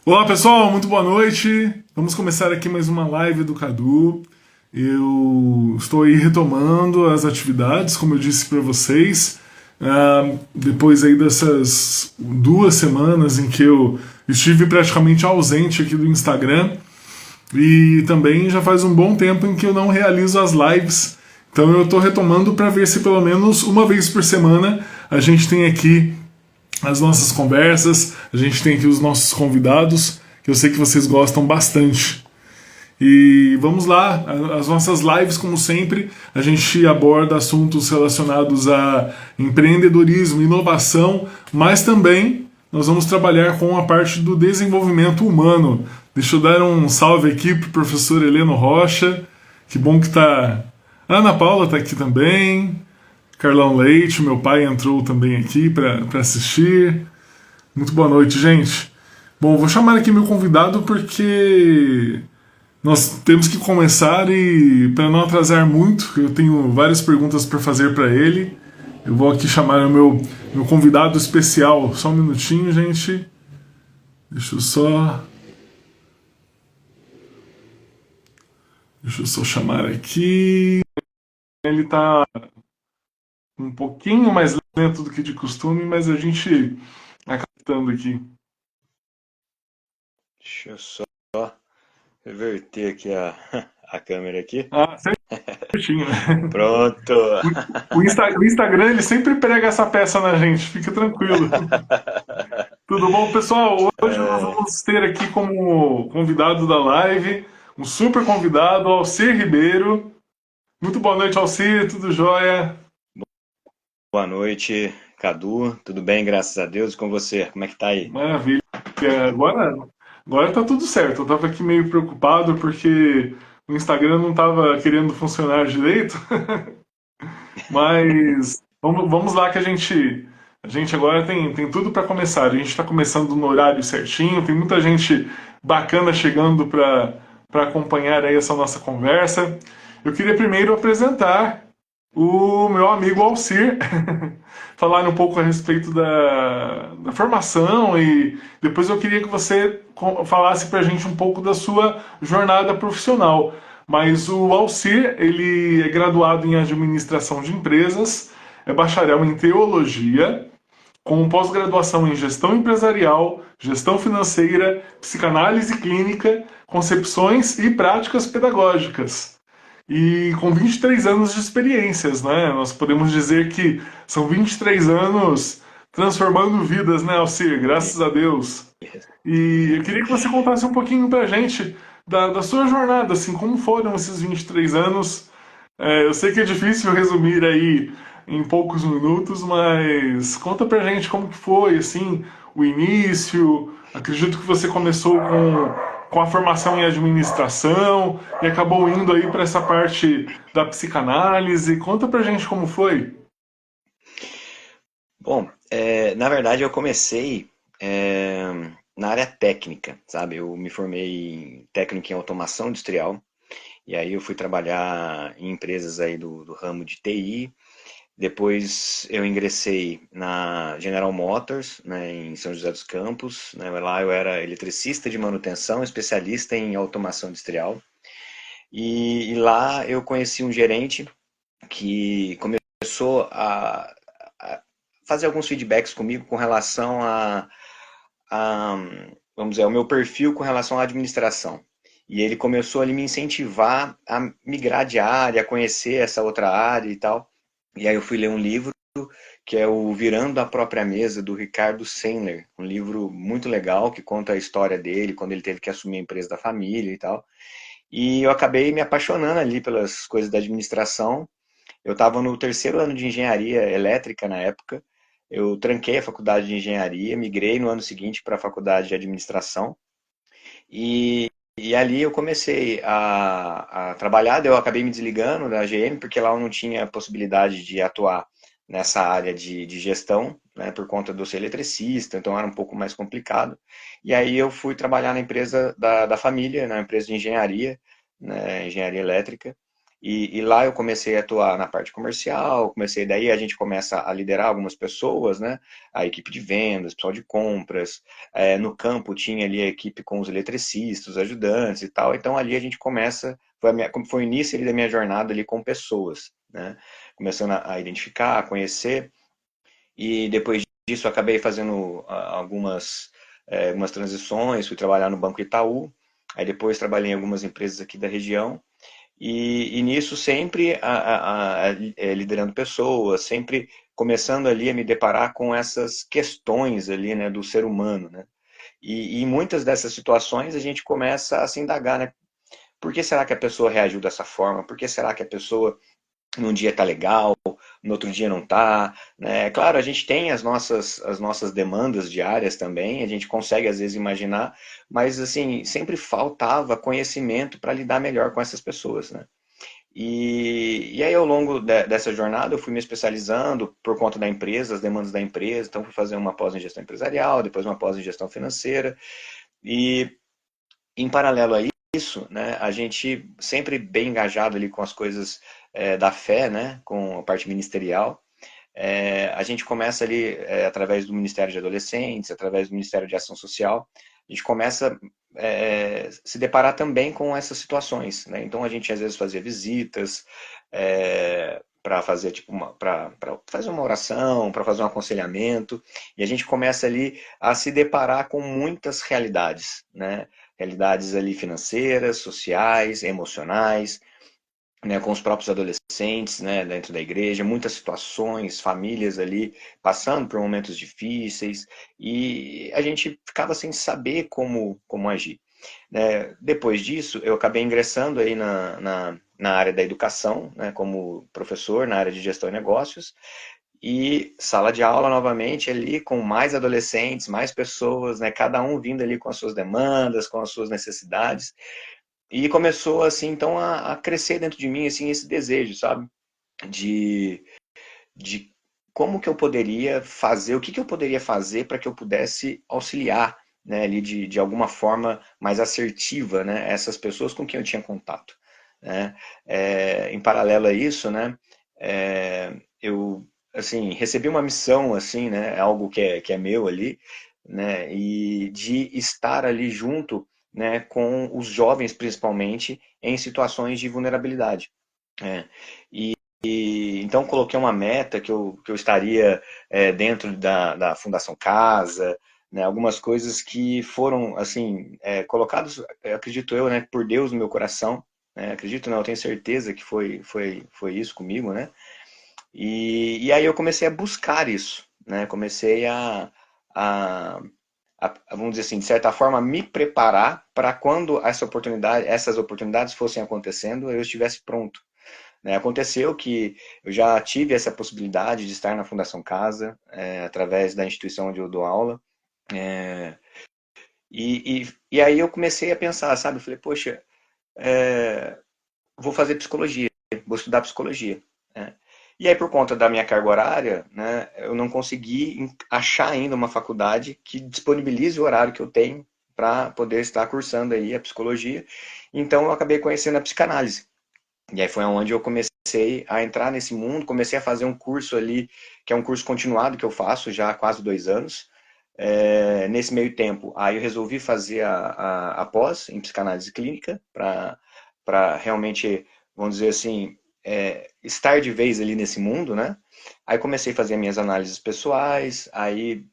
Olá pessoal, muito boa noite. Vamos começar aqui mais uma live do Cadu. Eu estou aí retomando as atividades, como eu disse para vocês. Depois aí dessas 2 semanas em que eu estive praticamente ausente aqui do Instagram, e também já faz um bom tempo em que eu não realizo as lives. Então eu estou retomando para ver se pelo menos uma vez por semana a gente tem aqui as nossas conversas, a gente tem aqui os nossos convidados, que eu sei que vocês gostam bastante. E vamos lá, as nossas lives, como sempre, a gente aborda assuntos relacionados a empreendedorismo, inovação, mas também nós vamos trabalhar com a parte do desenvolvimento humano. Deixa eu dar um salve aqui para o professor Heleno Rocha, que bom que tá. A Ana Paula está aqui também, Carlão Leite, meu pai entrou também aqui para assistir. Muito boa noite, gente. Bom, vou chamar aqui meu convidado porque nós temos que começar e, para não atrasar muito, eu tenho várias perguntas para fazer para ele. Eu vou aqui chamar o meu convidado especial. Só um minutinho, gente. Deixa eu só. Deixa eu só chamar aqui. Ele tá um pouquinho mais lento do que de costume, mas a gente acaba tentando aqui. Deixa eu só reverter aqui a câmera aqui. Ah, certinho. Pronto. O Instagram ele sempre prega essa peça na gente, fica tranquilo. Tudo bom, pessoal? Hoje nós É, vamos ter aqui como convidado da live um super convidado, Alcir Ribeiro. Muito boa noite, Alcir, tudo jóia? boa noite, Cadu. Tudo bem, graças a Deus. E com você? Como é que tá aí? Maravilha. Agora tá tudo certo. Eu tava aqui meio preocupado porque o Instagram não tava querendo funcionar direito, mas vamos lá que a gente agora tem tudo para começar. A gente está começando no horário certinho, tem muita gente bacana chegando para acompanhar aí essa nossa conversa. Eu queria primeiro apresentar o meu amigo Alcir, falar um pouco a respeito da formação e depois eu queria que você falasse para a gente um pouco da sua jornada profissional. Mas o Alcir, ele é graduado em administração de empresas, é bacharel em teologia, com pós-graduação em gestão empresarial, gestão financeira, psicanálise clínica, concepções e práticas pedagógicas. E com 23 anos de experiências, né? Nós podemos dizer que são 23 anos transformando vidas, né, Alcir? Graças a Deus. E eu queria que você contasse um pouquinho pra gente da sua jornada, assim, como foram esses 23 anos. Eu sei que é difícil resumir aí em poucos minutos, mas conta pra gente como que foi, assim, o início. Acredito que você começou com a formação em administração e acabou indo aí para essa parte da psicanálise. Conta pra gente como foi. Bom, na verdade eu comecei é, na área técnica, sabe? Eu me formei em técnico em automação industrial e aí eu fui trabalhar em empresas aí do ramo de TI. Depois eu ingressei na General Motors, né, em São José dos Campos, né, lá eu era eletricista de manutenção, especialista em automação industrial. E lá eu conheci um gerente que começou a fazer alguns feedbacks comigo com relação a, vamos dizer, ao meu perfil com relação à administração. E ele começou ali me incentivar a migrar de área, a conhecer essa outra área e tal. E aí eu fui ler um livro que é o Virando a Própria Mesa, do Ricardo Sandler. Um livro muito legal que conta a história dele, quando ele teve que assumir a empresa da família e tal. E eu acabei me apaixonando ali pelas coisas da administração. Eu estava no terceiro ano de engenharia elétrica na época. Eu tranquei a faculdade de engenharia, migrei no ano seguinte para a faculdade de administração. E ali eu comecei a trabalhar, daí eu acabei me desligando da GM, porque lá eu não tinha possibilidade de atuar nessa área de gestão, né, por conta de eu ser eletricista, então era um pouco mais complicado. E aí eu fui trabalhar na empresa da família, na empresa de engenharia, né, engenharia elétrica, E lá eu comecei a atuar na parte comercial, daí a gente começa a liderar algumas pessoas, né? A equipe de vendas, pessoal de compras, no campo tinha ali a equipe com os eletricistas, os ajudantes e tal, então ali a gente começa, foi o início ali da minha jornada ali com pessoas, né? Começando a identificar, a conhecer, e depois disso eu acabei fazendo algumas transições, fui trabalhar no Banco Itaú, aí depois trabalhei em algumas empresas aqui da região, e nisso sempre liderando pessoas, sempre começando ali a me deparar com essas questões ali, né, do ser humano, né? E em muitas dessas situações a gente começa a se indagar, né? Por que será que a pessoa reagiu dessa forma? Por que será que a pessoa num dia tá legal, no outro dia não tá, né? Claro, a gente tem as nossas demandas diárias também, a gente consegue às vezes imaginar, mas assim, sempre faltava conhecimento para lidar melhor com essas pessoas, né? E aí, ao longo dessa jornada, eu fui me especializando por conta da empresa, as demandas da empresa. Então, fui fazer uma pós em gestão empresarial, depois uma pós em gestão financeira. E, em paralelo a isso, né, a gente sempre bem engajado ali com as coisas da fé, né, com a parte ministerial. A gente começa ali, através do Ministério de Adolescentes, através do Ministério de Ação Social, a gente começa se deparar também com essas situações, né? Então a gente às vezes fazia visitas para fazer tipo para fazer uma oração, para fazer um aconselhamento, e a gente começa ali a se deparar com muitas realidades, né? Realidades ali financeiras, sociais, emocionais, né, com os próprios adolescentes, né, dentro da igreja, muitas situações, famílias ali passando por momentos difíceis, e a gente ficava sem saber como agir, né? Depois disso, eu acabei ingressando aí na área da educação, né, como professor na área de gestão e negócios, e sala de aula novamente ali com mais adolescentes, mais pessoas, né, cada um vindo ali com as suas demandas, com as suas necessidades, e começou assim então a crescer dentro de mim assim esse desejo, sabe? De, de como que eu poderia fazer, o que que eu poderia fazer para que eu pudesse auxiliar, né, ali de alguma forma mais assertiva, né, essas pessoas com quem eu tinha contato, né? Em paralelo a isso, né, eu assim recebi uma missão assim, né, algo que é meu ali, né, e de estar ali junto, né, com os jovens principalmente em situações de vulnerabilidade, né? Então coloquei uma meta que eu estaria dentro da Fundação Casa, né, algumas coisas que foram assim colocadas, acredito eu, né, por Deus no meu coração, né, acredito não, eu tenho certeza que foi isso comigo, né? E aí eu comecei a buscar isso, né? Comecei a, vamos dizer assim, de certa forma, me preparar para quando essas oportunidades fossem acontecendo, eu estivesse pronto, né? Aconteceu que eu já tive essa possibilidade de estar na Fundação Casa, através da instituição onde eu dou aula, é, e aí eu comecei a pensar, sabe? Eu falei, poxa, vou fazer psicologia, vou estudar psicologia, né? E aí, por conta da minha carga horária, né, eu não consegui achar ainda uma faculdade que disponibilize o horário que eu tenho para poder estar cursando aí a psicologia. Então, eu acabei conhecendo a psicanálise. E aí foi onde eu comecei a entrar nesse mundo, comecei a fazer um curso ali, que é um curso continuado que eu faço já há quase 2 anos. Nesse meio tempo, aí eu resolvi fazer a pós em psicanálise clínica para realmente, vamos dizer assim, estar de vez ali nesse mundo, né? Aí comecei a fazer minhas análises pessoais, aí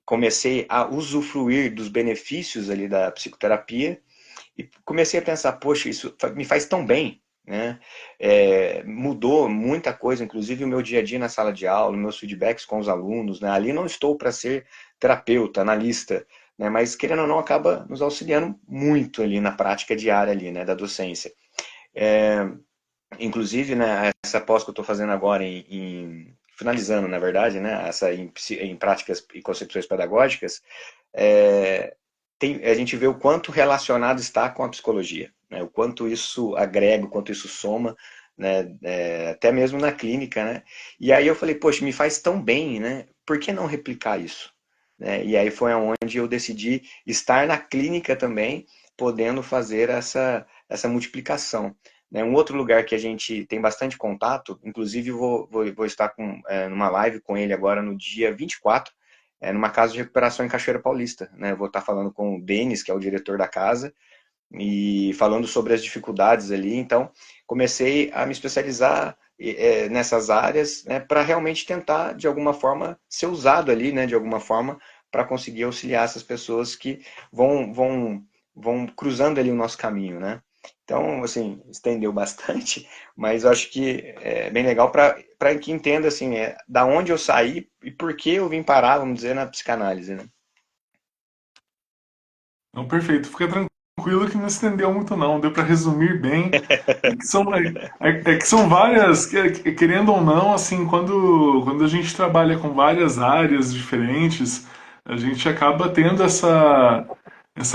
comecei a usufruir dos benefícios ali da psicoterapia, e comecei a pensar, poxa, isso me faz tão bem, né? Mudou muita coisa, inclusive o meu dia a dia na sala de aula, meus feedbacks com os alunos, né? Ali não estou para ser terapeuta, analista, né? Mas querendo ou não, acaba nos auxiliando muito ali na prática diária ali, né? Da docência. Inclusive, né? Essa pós que eu estou fazendo agora finalizando, na verdade, né? Essa em práticas e concepções pedagógicas, a gente vê o quanto relacionado está com a psicologia, né? O quanto isso agrega, o quanto isso soma, né? Até mesmo na clínica, né? E aí eu falei, poxa, me faz tão bem, né? Por que não replicar isso? Né? E aí foi onde eu decidi estar na clínica também, podendo fazer essa multiplicação. né? Um outro lugar que a gente tem bastante contato, inclusive vou estar numa live com ele agora no dia 24, numa casa de recuperação em Cachoeira Paulista, né? Eu vou estar falando com o Denis, que é o diretor da casa, e falando sobre as dificuldades ali. Então, comecei a me especializar nessas áreas, né, para realmente tentar, de alguma forma, ser usado ali, né, de alguma forma, para conseguir auxiliar essas pessoas que vão, vão, vão cruzando ali o nosso caminho, né? Então, assim, estendeu bastante, mas eu acho que é bem legal para que entenda, assim, da onde eu saí e por que eu vim parar, vamos dizer, na psicanálise, né? Não, perfeito. Fica tranquilo que não estendeu muito, não. Deu para resumir bem. É que são várias, querendo ou não, assim, quando a gente trabalha com várias áreas diferentes, a gente acaba tendo essa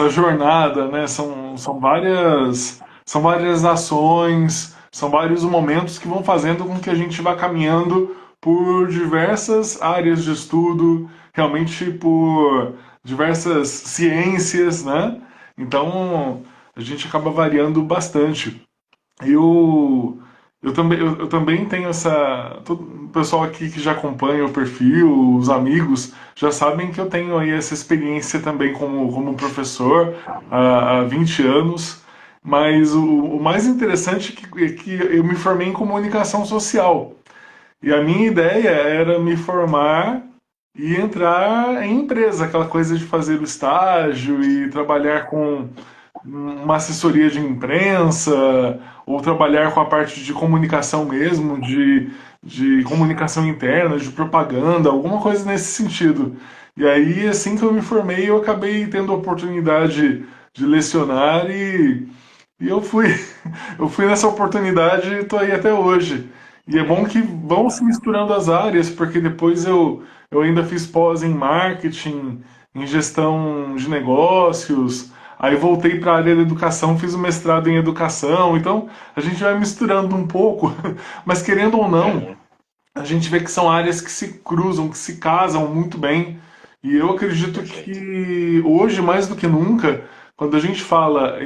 jornada, né? São várias ações, são vários momentos que vão fazendo com que a gente vá caminhando por diversas áreas de estudo, realmente por diversas ciências, né? Então a gente acaba variando bastante. Eu também tenho o pessoal aqui que já acompanha o perfil, os amigos, já sabem que eu tenho aí essa experiência também como professor há 20 anos. Mas o mais interessante é que eu me formei em comunicação social. E a minha ideia era me formar e entrar em empresa, aquela coisa de fazer o estágio e trabalhar com uma assessoria de imprensa, ou trabalhar com a parte de comunicação mesmo, de comunicação interna, de propaganda, alguma coisa nesse sentido. E aí, assim que eu me formei, eu acabei tendo a oportunidade de lecionar e eu fui, eu fui nessa oportunidade e estou aí até hoje. E é bom que vão se misturando as áreas, porque depois eu ainda fiz pós em marketing, em gestão de negócios, aí voltei para a área da educação, fiz o mestrado em educação, então a gente vai misturando um pouco, mas querendo ou não, Aham. a gente vê que são áreas que se cruzam, que se casam muito bem. E eu acredito Perfeito. que hoje, mais do que nunca, quando a gente fala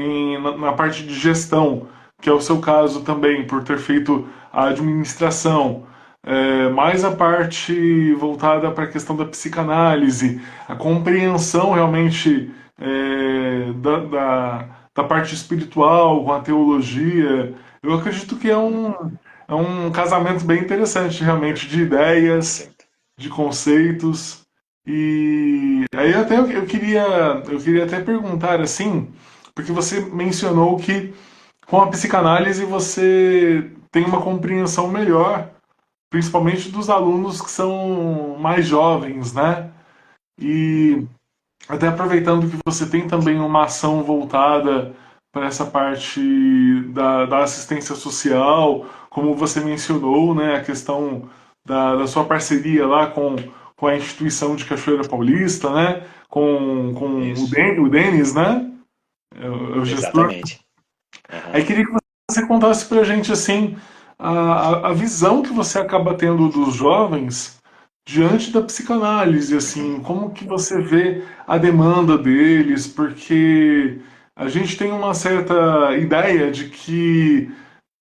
na parte de gestão, que é o seu caso também, por ter feito a administração, mais a parte voltada para a questão da psicanálise, a compreensão realmente da parte espiritual com a teologia, eu acredito que é um casamento bem interessante, realmente, de ideias, Perfeito. de conceitos. E aí até eu queria até perguntar assim, porque você mencionou que com a psicanálise você tem uma compreensão melhor, principalmente dos alunos que são mais jovens, né? E Uhum. até aproveitando que você tem também uma ação voltada para essa parte da assistência social, como você mencionou, né, a questão da sua parceria lá com a instituição de Cachoeira Paulista, né, com o Isso. O Denis, né, é o gestor. Exatamente. Aí Aham. queria que você contasse para a gente assim a visão que você acaba tendo dos jovens diante da psicanálise, assim, como que você vê a demanda deles, porque a gente tem uma certa ideia de que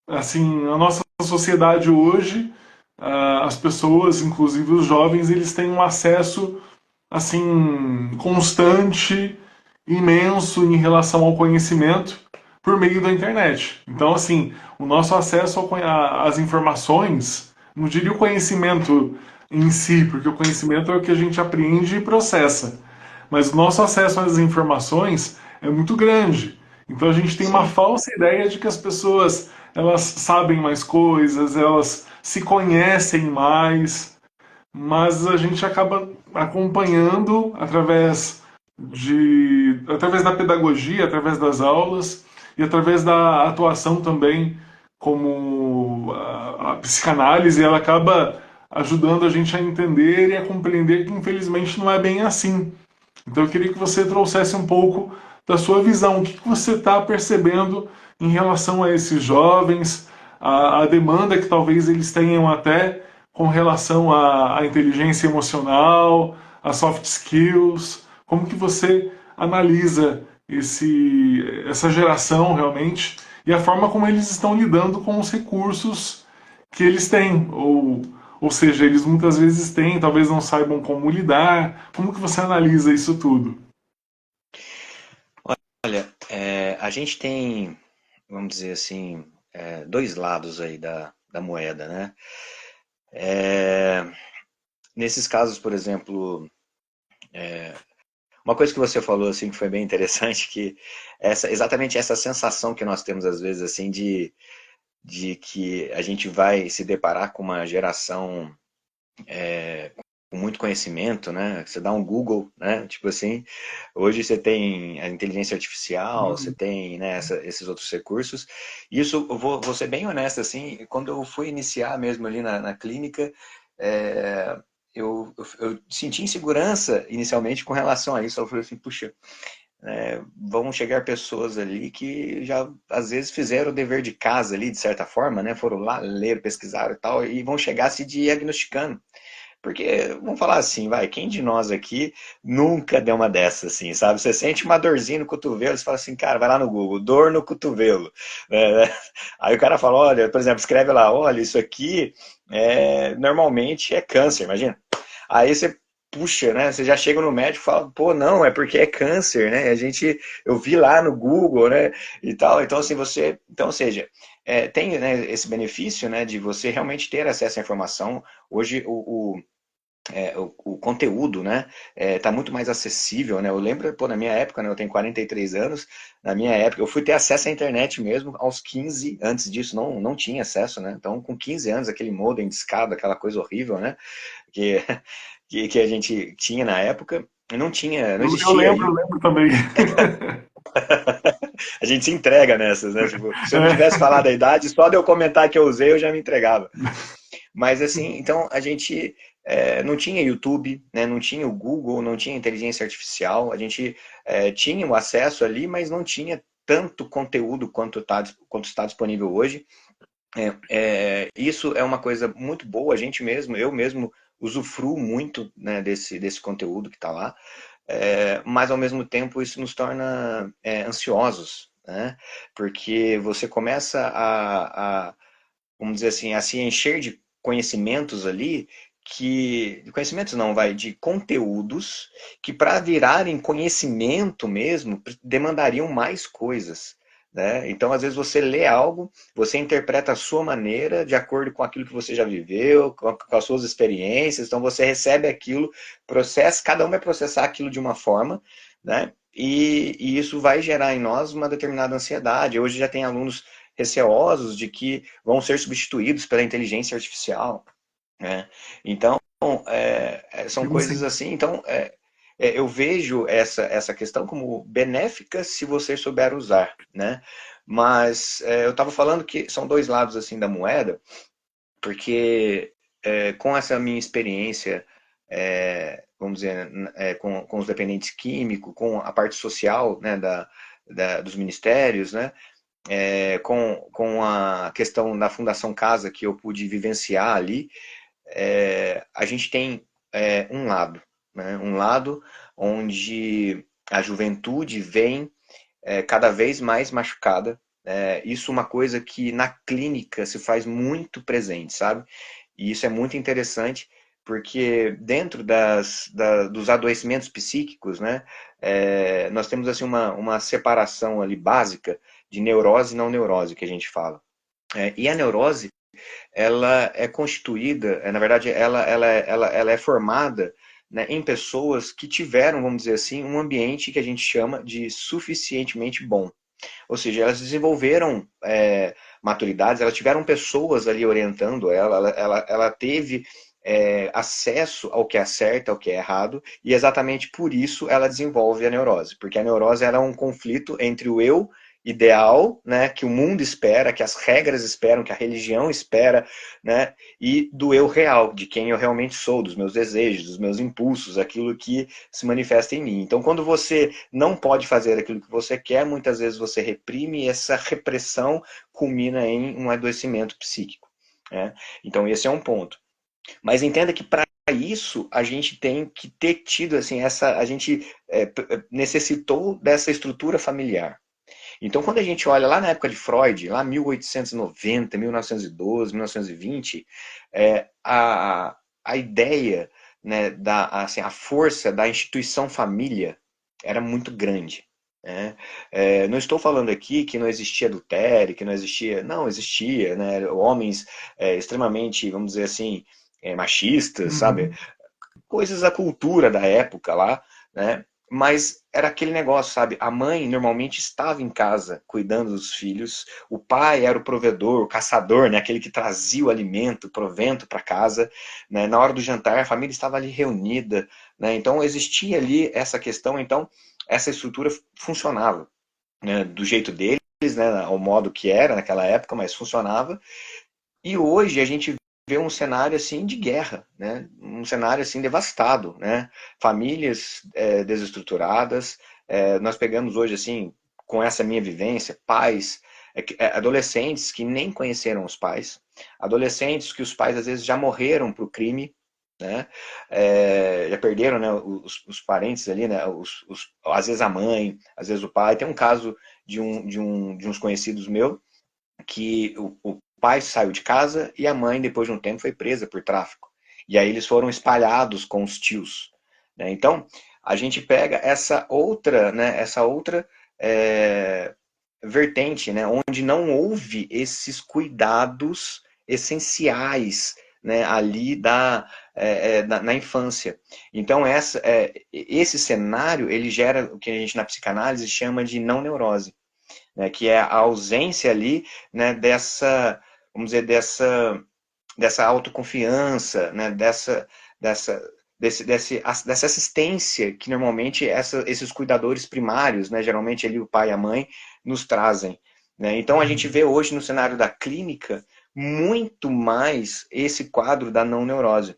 assim a nossa sociedade hoje, as pessoas, inclusive os jovens, eles têm um acesso assim constante, imenso em relação ao conhecimento por meio da internet. Então, assim, o nosso acesso às informações, não diria o conhecimento em si, porque o conhecimento é o que a gente aprende e processa. Mas o nosso acesso às informações é muito grande. Então a gente tem uma Sim. falsa ideia de que as pessoas elas sabem mais coisas, elas se conhecem mais, mas a gente acaba acompanhando através da pedagogia, através das aulas e através da atuação também como a psicanálise, ela acaba ajudando a gente a entender e a compreender que infelizmente não é bem assim. Então eu queria que você trouxesse um pouco da sua visão, o que você está percebendo em relação a esses jovens, a demanda que talvez eles tenham até com relação à inteligência emocional, a soft skills, como que você analisa essa geração realmente e a forma como eles estão lidando com os recursos que eles têm, ou seja, eles muitas vezes têm, talvez não saibam como lidar. Como que você analisa isso tudo? Olha, a gente tem, vamos dizer assim, dois lados aí da moeda, né? É, nesses casos, por exemplo, uma coisa que você falou assim que foi bem interessante, que exatamente essa sensação que nós temos às vezes assim de que a gente vai se deparar com uma geração com muito conhecimento, né? Você dá um Google, né? Tipo assim, hoje você tem a inteligência artificial, você Uhum. tem, né, esses outros recursos. Isso, vou ser bem honesto, assim, quando eu fui iniciar mesmo ali na clínica, é, eu senti insegurança inicialmente com relação a isso. Eu falei assim, puxa, vão chegar pessoas ali que já às vezes fizeram o dever de casa ali, de certa forma, né? Foram lá, ler, pesquisaram e tal, e vão chegar se diagnosticando. Porque, vamos falar assim, vai, quem de nós aqui nunca deu uma dessa, assim, sabe? Você sente uma dorzinha no cotovelo, você fala assim, cara, vai lá no Google, dor no cotovelo. né? Aí o cara fala, olha, por exemplo, escreve lá, olha, isso aqui normalmente é câncer, imagina. Aí você puxa, né? Você já chega no médico e fala, pô, não, é porque é câncer, né? Eu vi lá no Google, né? E tal. Então, assim, então, ou seja, tem, né, esse benefício, né, de você realmente ter acesso à informação. Hoje, o conteúdo, né, tá muito mais acessível, né? Eu lembro, pô, na minha época, né, eu tenho 43 anos, na minha época, eu fui ter acesso à internet mesmo aos 15, antes disso não tinha acesso, né? Então, com 15 anos, aquele modem de escada, aquela coisa horrível, né, que, que a gente tinha na época, não tinha, não Eu existia lembro, eu aí. lembro também. A gente se entrega nessas, né? Tipo, se eu não tivesse É. falado a idade, só de eu comentar que eu usei, eu já me entregava. Mas assim, então a gente não tinha YouTube, né, não tinha o Google, não tinha inteligência artificial, a gente tinha o acesso ali, mas não tinha tanto conteúdo quanto está disponível hoje. Isso é uma coisa muito boa, eu mesmo usufruo muito, né, desse conteúdo que está lá, mas ao mesmo tempo isso nos torna ansiosos, né? Porque você começa vamos dizer assim, a se encher de conhecimentos ali conhecimentos não, vai, de conteúdos que para virarem conhecimento mesmo, demandariam mais coisas. Né? Então, às vezes, você lê algo, você interpreta a sua maneira, de acordo com aquilo que você já viveu, com as suas experiências, então você recebe aquilo, processa, cada um vai processar aquilo de uma forma, né? E isso vai gerar em nós uma determinada ansiedade. Hoje já tem alunos receosos de que vão ser substituídos pela inteligência artificial, né? Então, são Sim, coisas sim. assim. Então, eu vejo essa questão como benéfica se você souber usar, né? Mas eu estava falando que são dois lados assim da moeda, porque com essa minha experiência, vamos dizer, com os dependentes químicos, com a parte social, né, dos ministérios, né, com a questão da Fundação Casa que eu pude vivenciar ali, a gente tem um lado, né? Um lado onde a juventude vem cada vez mais machucada. Isso é uma coisa que na clínica se faz muito presente, sabe? E isso é muito interessante porque dentro dos adoecimentos psíquicos, né, nós temos assim uma separação ali básica de neurose e não neurose que a gente fala. E a neurose, ela é constituída, na verdade, ela é formada, né, em pessoas que tiveram, vamos dizer assim, um ambiente que a gente chama de suficientemente bom. Ou seja, elas desenvolveram maturidades, elas tiveram pessoas ali orientando ela teve acesso ao que é certo, ao que é errado, e exatamente por isso ela desenvolve a neurose, porque a neurose ela é um conflito entre o eu ideal, né, que o mundo espera, que as regras esperam, que a religião espera, né, e do eu real, de quem eu realmente sou, dos meus desejos, dos meus impulsos, aquilo que se manifesta em mim. Então, quando você não pode fazer aquilo que você quer, muitas vezes você reprime e essa repressão culmina em um adoecimento psíquico. Né? Então, esse é um ponto. Mas entenda que para isso a gente tem que ter tido assim a gente necessitou dessa estrutura familiar. Então, quando a gente olha lá na época de Freud, lá 1890, 1912, 1920, a ideia, né, assim, a força da instituição família era muito grande. Né? Não estou falando aqui que não existia adultério, que não existia. Não, existia, né? Homens extremamente, vamos dizer assim, machistas, sabe? Uhum. Coisas da cultura da época lá, né? Mas era aquele negócio, sabe? A mãe normalmente estava em casa cuidando dos filhos, o pai era o provedor, o caçador, né? Aquele que trazia o alimento, o provento para casa, né? Na hora do jantar, a família estava ali reunida, né? Então existia ali essa questão, então essa estrutura funcionava, né? Do jeito deles, né? Ao modo que era naquela época, mas funcionava. E hoje a gente vê um cenário assim de guerra, né? Um cenário assim devastado, né? Famílias desestruturadas. Nós pegamos hoje assim, com essa minha vivência, pais, adolescentes que nem conheceram os pais, adolescentes que os pais às vezes já morreram para o crime, né? Já perderam, né, os parentes ali, né? Às vezes a mãe, às vezes o pai. Tem um caso de uns conhecidos meus que o pai saiu de casa e a mãe, depois de um tempo, foi presa por tráfico. E aí eles foram espalhados com os tios. Né? Então, a gente pega essa outra é, vertente, né? Onde não houve esses cuidados essenciais, né? Ali na infância. Então, esse cenário, ele gera o que a gente na psicanálise chama de não neurose, né, que é a ausência ali, né, vamos dizer, dessa autoconfiança, né, dessa, dessa assistência que normalmente esses cuidadores primários, né, geralmente ali o pai e a mãe, nos trazem. Né? Então a gente vê hoje no cenário da clínica muito mais esse quadro da não neurose.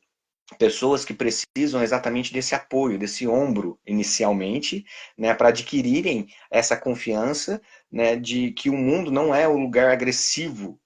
Pessoas que precisam exatamente desse apoio, desse ombro inicialmente, né, para adquirirem essa confiança, né, de que o mundo não é o lugar agressivo,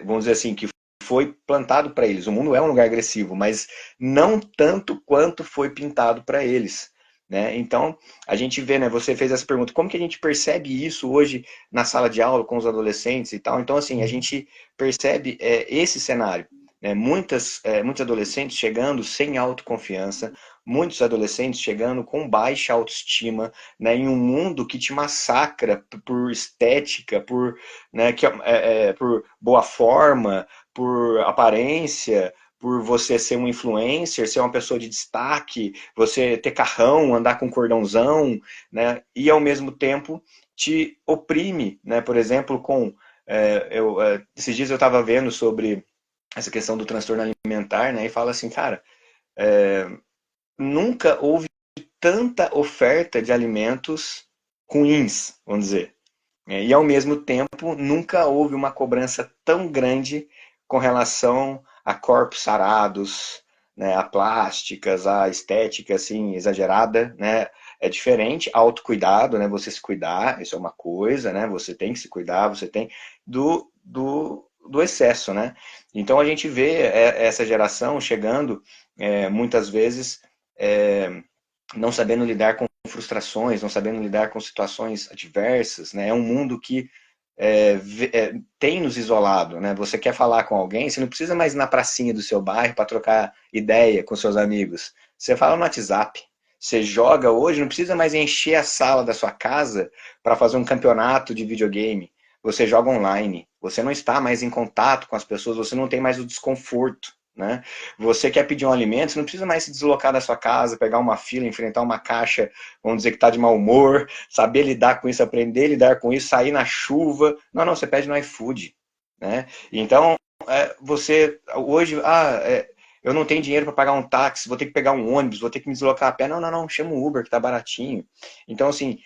vamos dizer assim, que foi plantado para eles. O mundo é um lugar agressivo, mas não tanto quanto foi pintado para eles. Né? Então, a gente vê, né, você fez essa pergunta, como que a gente percebe isso hoje na sala de aula com os adolescentes e tal? Então, assim, a gente percebe esse cenário. Né? Muitos adolescentes chegando sem autoconfiança, muitos adolescentes chegando com baixa autoestima, né, em um mundo que te massacra por estética, né, por boa forma, por aparência, por você ser um influencer, ser uma pessoa de destaque, você ter carrão, andar com cordãozão, né, e ao mesmo tempo te oprime, né, por exemplo, esses dias eu estava vendo sobre essa questão do transtorno alimentar, né, e fala assim, cara, nunca houve tanta oferta de alimentos ruins, vamos dizer. E ao mesmo tempo, nunca houve uma cobrança tão grande com relação a corpos sarados, né, a plásticas, a estética assim exagerada, né? É diferente, autocuidado, né? Você se cuidar, isso é uma coisa, né? Você tem que se cuidar, você tem do excesso, né? Então a gente vê essa geração chegando muitas vezes não sabendo lidar com frustrações, não sabendo lidar com situações adversas, né? É um mundo que tem nos isolado, né? Você quer falar com alguém, você não precisa mais ir na pracinha do seu bairro para trocar ideia com seus amigos. Você fala no WhatsApp. Você joga hoje, não precisa mais encher a sala da sua casa para fazer um campeonato de videogame. Você joga online. Você não está mais em contato com as pessoas, você não tem mais o desconforto. Né? Você quer pedir um alimento, você não precisa mais se deslocar da sua casa, pegar uma fila, enfrentar uma caixa, vamos dizer que está de mau humor, saber lidar com isso, aprender a lidar com isso, sair na chuva. Não, não, você pede no iFood. Né? Então, você hoje, eu não tenho dinheiro para pagar um táxi, vou ter que pegar um ônibus, vou ter que me deslocar a pé. Não, não, não, chama o Uber que está baratinho. Então, assim,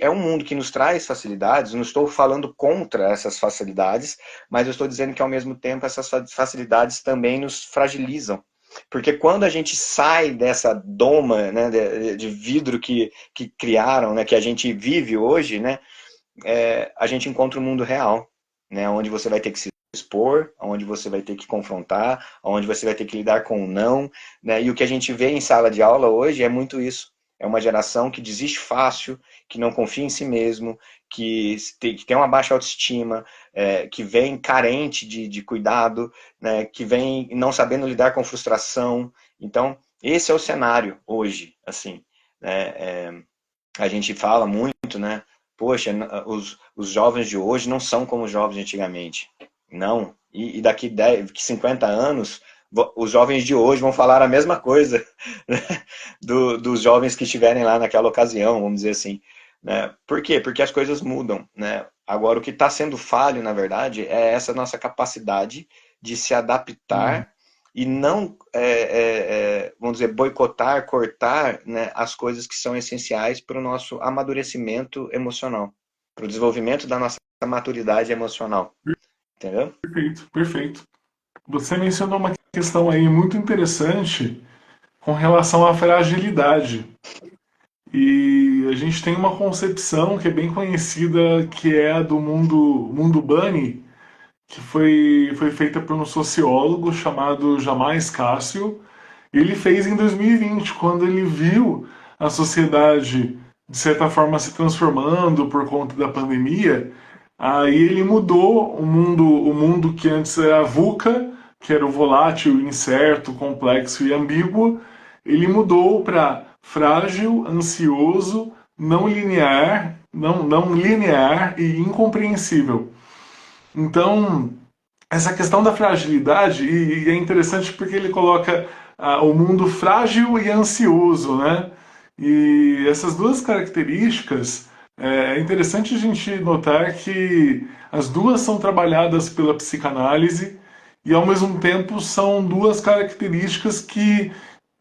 é um mundo que nos traz facilidades, não estou falando contra essas facilidades, mas eu estou dizendo que ao mesmo tempo essas facilidades também nos fragilizam. Porque quando a gente sai dessa doma, né, de vidro que criaram, né, que a gente vive hoje, né, a gente encontra o mundo real, né, onde você vai ter que se expor, onde você vai ter que confrontar, onde você vai ter que lidar com o não, né, e o que a gente vê em sala de aula hoje é muito isso. é uma geração que desiste fácil, que não confia em si mesmo, que tem uma baixa autoestima, que vem carente de cuidado, né, que vem não sabendo lidar com frustração. Então, esse é o cenário hoje, assim, né? A gente fala muito, né? Poxa, os jovens de hoje não são como os jovens de antigamente. Não. E daqui 10, 50 anos, os jovens de hoje vão falar a mesma coisa, né? Dos jovens que estiverem lá naquela ocasião, vamos dizer assim. Né? Por quê? Porque as coisas mudam. Né? Agora, o que está sendo falho, na verdade, é essa nossa capacidade de se Hum, adaptar e não, vamos dizer, boicotar, cortar, né, as coisas que são essenciais para o nosso amadurecimento emocional, para o desenvolvimento da nossa maturidade emocional, entendeu? perfeito, perfeito. Você mencionou uma questão aí muito interessante com relação à fragilidade. E a gente tem uma concepção que é bem conhecida, que é a do mundo Bunny, que foi feita por um sociólogo chamado Jamais Cássio. Ele fez em 2020, quando ele viu a sociedade, de certa forma, se transformando por conta da pandemia. Aí ele mudou o mundo que antes era VUCA, que era o volátil, incerto, complexo e ambíguo. Ele mudou para frágil, ansioso, não linear e incompreensível. Então, essa questão da fragilidade, e é interessante porque ele coloca o mundo frágil e ansioso, né? E essas duas características, é interessante a gente notar que as duas são trabalhadas pela psicanálise e, ao mesmo tempo, são duas características que,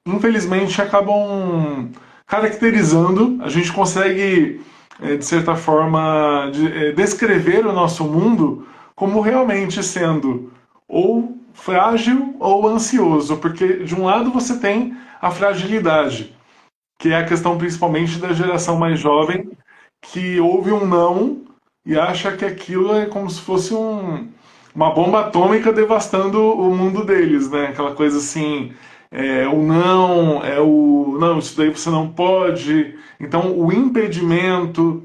infelizmente, acabam caracterizando. A gente consegue, de certa forma, descrever o nosso mundo como realmente sendo ou frágil ou ansioso, porque de um lado você tem a fragilidade, que é a questão principalmente da geração mais jovem, que ouve um não e acha que aquilo é como se fosse uma bomba atômica devastando o mundo deles, né? Aquela coisa assim, o não, não, isso daí você não pode. Então, o impedimento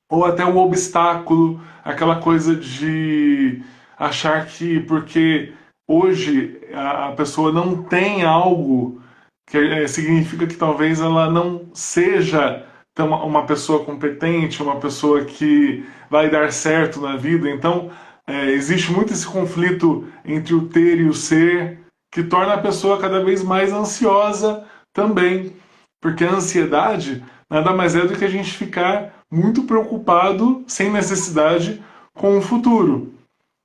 ou até o obstáculo, aquela coisa de achar que porque hoje a pessoa não tem algo que significa que talvez ela não seja uma pessoa competente, uma pessoa que vai dar certo na vida. Então, existe muito esse conflito entre o ter e o ser, que torna a pessoa cada vez mais ansiosa também. Porque a ansiedade nada mais é do que a gente ficar muito preocupado, sem necessidade, com o futuro.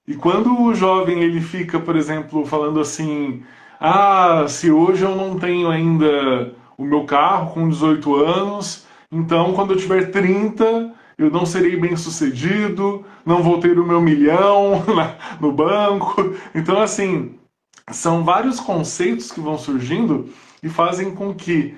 E quando o jovem ele fica, por exemplo, falando assim: ah, se hoje eu não tenho ainda o meu carro com 18 anos, então quando eu tiver 30 eu não serei bem sucedido, não vou ter o meu milhão no banco. Então, assim, são vários conceitos que vão surgindo e fazem com que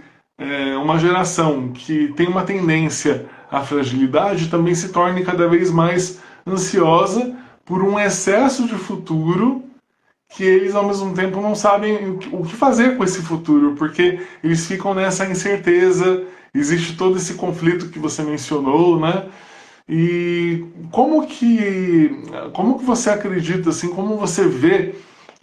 uma geração que tem uma tendência à fragilidade também se torne cada vez mais ansiosa por um excesso de futuro que eles ao mesmo tempo não sabem o que fazer com esse futuro, porque eles ficam nessa incerteza, existe todo esse conflito que você mencionou, né? E como que você acredita assim, como você vê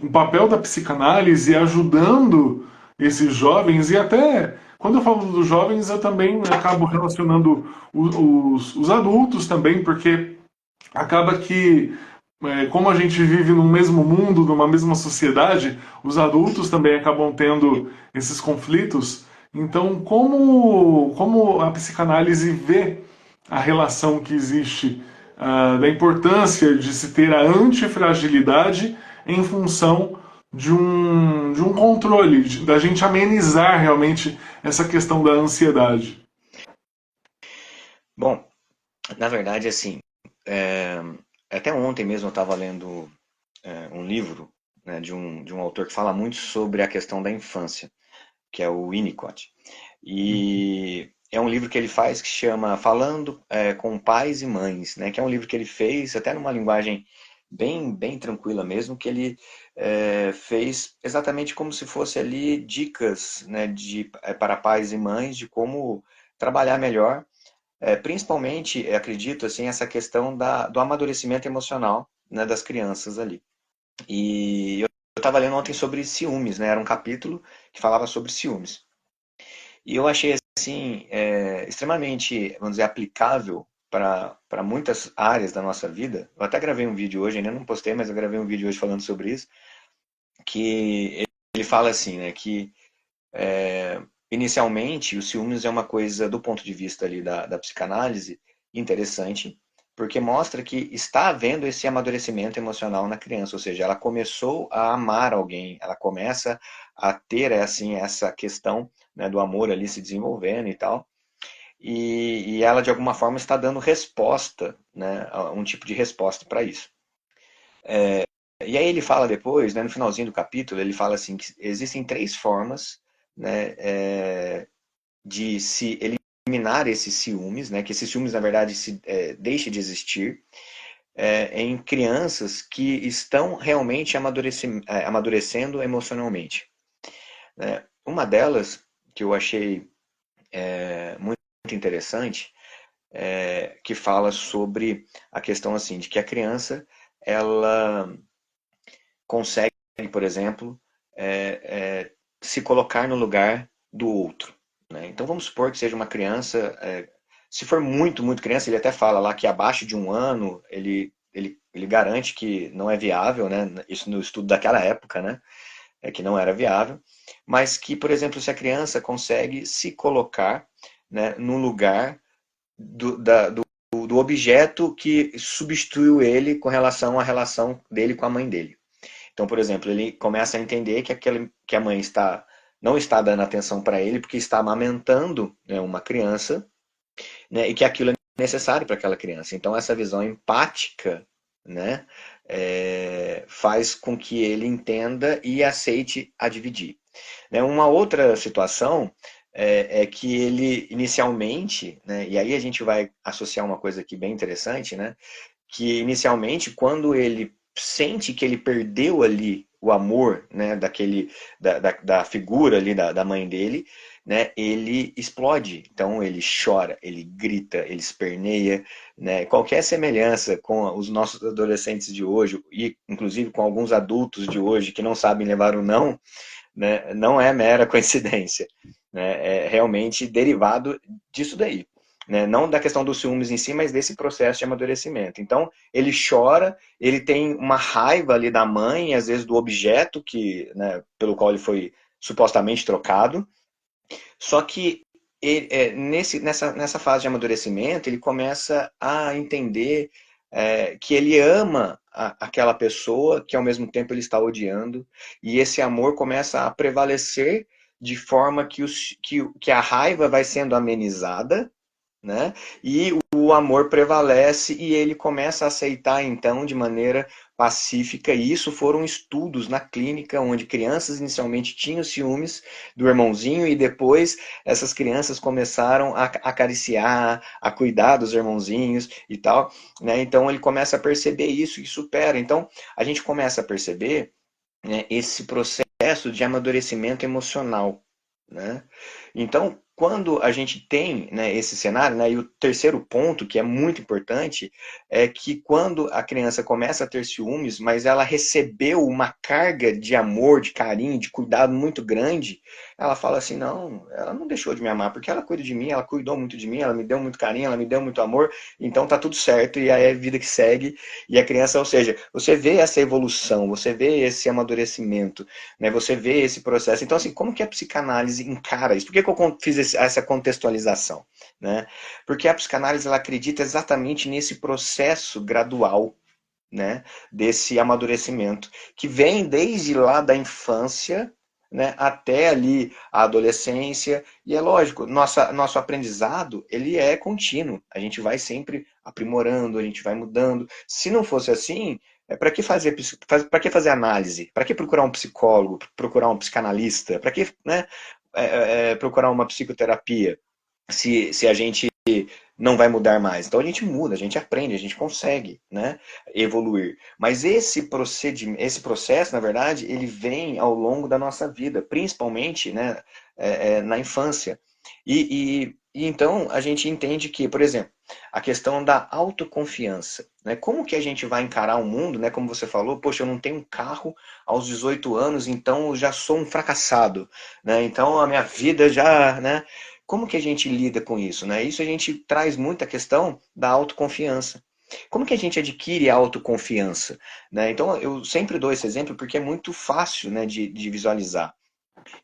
o papel da psicanálise ajudando esses jovens e até quando eu falo dos jovens eu também acabo relacionando os adultos também, porque acaba que como a gente vive no mesmo mundo, numa mesma sociedade, os adultos também acabam tendo esses conflitos. Então, como a psicanálise vê a relação que existe da importância de se ter a antifragilidade em função de um controle, da gente amenizar realmente essa questão da ansiedade. Bom, na verdade, assim, é, até ontem mesmo eu estava lendo um livro, né, de um autor que fala muito sobre a questão da infância, que é o Winnicott. E é um livro que ele faz que chama Falando com Pais e Mães, né, que é um livro que ele fez até numa linguagem bem tranquila mesmo, que ele fez exatamente como se fosse ali dicas, né, para pais e mães de como trabalhar melhor, principalmente, acredito, assim, essa questão do amadurecimento emocional, né, das crianças ali. E eu estava lendo ontem sobre ciúmes, né, era um capítulo que falava sobre ciúmes. E eu achei assim extremamente, vamos dizer, aplicável para muitas áreas da nossa vida. Eu até gravei um vídeo hoje, ainda não postei, mas eu gravei um vídeo hoje falando sobre isso, que ele fala assim, né, que inicialmente o ciúmes é uma coisa do ponto de vista ali da psicanálise interessante, porque mostra que está havendo esse amadurecimento emocional na criança, ou seja, ela começou a amar alguém, ela começa a ter assim essa questão, né, do amor ali se desenvolvendo e tal, e ela de alguma forma está dando resposta, né, um tipo de resposta para isso. E aí ele fala depois, né, no finalzinho do capítulo, ele fala assim que existem três formas, né, de se eliminar esses ciúmes, né, que esses ciúmes na verdade deixe de existir em crianças que estão realmente amadurecendo emocionalmente, né? Uma delas que eu achei muito interessante que fala sobre a questão assim de que a criança ela consegue, por exemplo, se colocar no lugar do outro, né? Então vamos supor que seja uma criança, se for muito criança, ele até fala lá que abaixo de um ano ele garante que não é viável, né? Isso no estudo daquela época, né? Que não era viável, mas que, por exemplo, se a criança consegue se colocar, né, no lugar do objeto que substituiu ele com relação à relação dele com a mãe dele. Então, por exemplo, ele começa a entender que a mãe não está dando atenção para ele porque está amamentando, né, uma criança, né, e que aquilo é necessário para aquela criança. Então, essa visão empática, né, faz com que ele entenda e aceite a dividir. Né, uma outra situação que ele inicialmente, né, e aí a gente vai associar uma coisa aqui bem interessante, né, que inicialmente quando ele sente que ele perdeu ali o amor, né, da figura ali da mãe dele, né, ele explode. Então ele chora, ele grita, ele esperneia, né? Qualquer semelhança com os nossos adolescentes de hoje e inclusive com alguns adultos de hoje que não sabem levar o não, né, não é mera coincidência, né? É realmente derivado disso daí. Né? Não da questão dos ciúmes em si, mas desse processo de amadurecimento. Então, ele chora, ele tem uma raiva ali da mãe, às vezes do objeto né, pelo qual ele foi supostamente trocado, só que nessa fase de amadurecimento, ele começa a entender que ele ama aquela pessoa que ao mesmo tempo ele está odiando, e esse amor começa a prevalecer de forma que a raiva vai sendo amenizada, né? E o amor prevalece e ele começa a aceitar então de maneira pacífica. E isso foram estudos na clínica onde crianças inicialmente tinham ciúmes do irmãozinho e depois essas crianças começaram a acariciar, a cuidar dos irmãozinhos e tal, né? Então ele começa a perceber isso e supera. Então a gente começa a perceber, né, esse processo de amadurecimento emocional, né? Então, quando a gente tem, né, esse cenário, né, e o terceiro ponto, que é muito importante, é que quando a criança começa a ter ciúmes, mas ela recebeu uma carga de amor, de carinho, de cuidado muito grande, ela fala assim, não, ela não deixou de me amar, porque ela cuida de mim, ela cuidou muito de mim, ela me deu muito carinho, ela me deu muito amor, então tá tudo certo, e aí é a vida que segue, e a criança, ou seja, você vê essa evolução, você vê esse amadurecimento, né, você vê esse processo. Então, assim, como que a psicanálise encara isso? Por que eu fiz essa contextualização? Né? Porque a psicanálise ela acredita exatamente nesse processo gradual, né, desse amadurecimento, que vem desde lá da infância, né, até ali a adolescência, e é lógico, nosso aprendizado ele é contínuo, a gente vai sempre aprimorando, a gente vai mudando. Se não fosse assim, para que para que fazer análise? Para que procurar um psicólogo, procurar um psicanalista? Para que, né, procurar uma psicoterapia? se a gente não vai mudar mais. Então a gente muda, a gente aprende, a gente consegue, né, evoluir. Mas esse procedimento, esse processo, na verdade, ele vem ao longo da nossa vida, principalmente, né, na infância. E então a gente entende que, por exemplo, a questão da autoconfiança, né? Como que a gente vai encarar o mundo, né? Como você falou, poxa, eu não tenho um carro aos 18 anos, então eu já sou um fracassado, né? Então a minha vida já, né? Como que a gente lida com isso, né? Isso a gente traz muito a questão da autoconfiança. Como que a gente adquire a autoconfiança, né? Então eu sempre dou esse exemplo porque é muito fácil, né, de visualizar.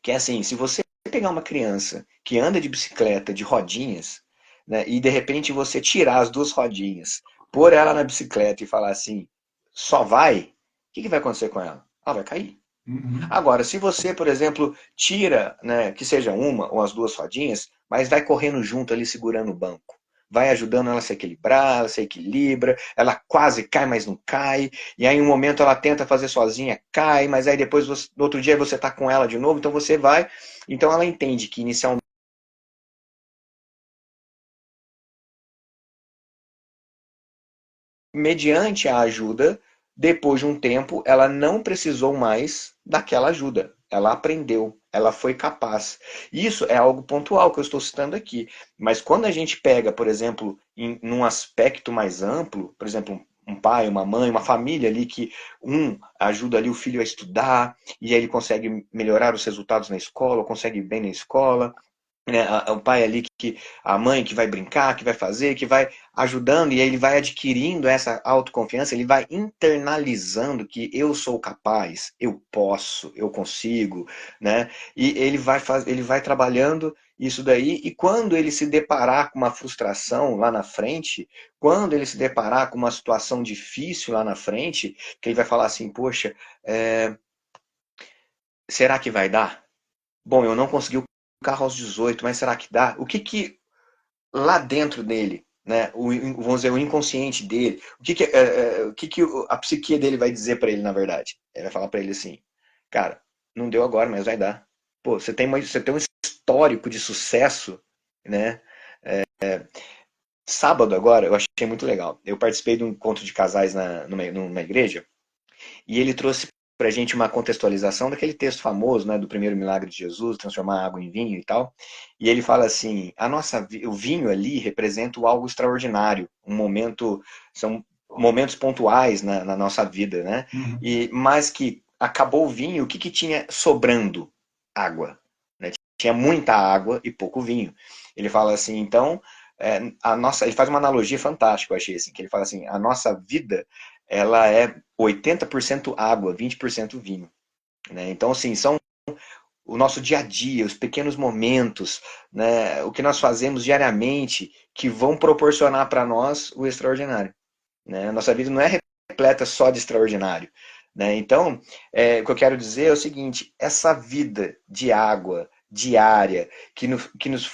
Que é assim, se você pegar uma criança que anda de bicicleta de rodinhas, né, e de repente você tirar as duas rodinhas, pôr ela na bicicleta e falar assim, só vai, o que vai acontecer com ela? Ela vai cair. Uhum. Agora, se você, por exemplo, tira, né, que seja uma ou as duas rodinhas, mas vai correndo junto ali segurando o banco, vai ajudando ela a se equilibrar, ela se equilibra, ela quase cai, mas não cai, e aí em um momento ela tenta fazer sozinha, cai, mas aí depois no outro dia você está com ela de novo, então você vai, então ela entende que inicialmente, mediante a ajuda, depois de um tempo, ela não precisou mais daquela ajuda. Ela aprendeu, ela foi capaz. Isso é algo pontual que eu estou citando aqui. Mas quando a gente pega, por exemplo, num aspecto mais amplo, por exemplo, um pai, uma mãe, uma família ali que ajuda ali o filho a estudar e aí ele consegue melhorar os resultados na escola, consegue ir bem na escola, né, o pai ali a mãe que vai brincar, que vai fazer, que vai ajudando e aí ele vai adquirindo essa autoconfiança, ele vai internalizando que eu sou capaz, eu posso, eu consigo, né? E ele vai trabalhando isso daí e quando ele se deparar com uma frustração lá na frente, quando ele se deparar com uma situação difícil lá na frente, que ele vai falar assim, poxa, será que vai dar? Bom, eu não consegui o carro aos 18, mas será que dá? O que que lá dentro dele, né, vamos dizer, o inconsciente dele, o que que a psique dele vai dizer para ele, na verdade? Ele vai falar para ele assim, cara, não deu agora, mas vai dar. Pô, você tem um histórico de sucesso, né? Sábado agora, eu achei muito legal. Eu participei de um encontro de casais numa igreja, e ele trouxe para a gente uma contextualização daquele texto famoso, né, do primeiro milagre de Jesus, transformar água em vinho e tal. E ele fala assim: o vinho ali representa algo extraordinário, um momento, são momentos pontuais na nossa vida, né? Uhum. Mas que acabou o vinho, o que, que tinha sobrando? Água. Né? Tinha muita água e pouco vinho. Ele fala assim, então, ele faz uma analogia fantástica, eu achei assim, que ele fala assim, a nossa vida, ela é 80% água, 20% vinho. Né? Então, assim, são o nosso dia a dia, os pequenos momentos, né? O que nós fazemos diariamente que vão proporcionar para nós o extraordinário. Né? A nossa vida não é repleta só de extraordinário. Né? Então, o que eu quero dizer é o seguinte: essa vida de água diária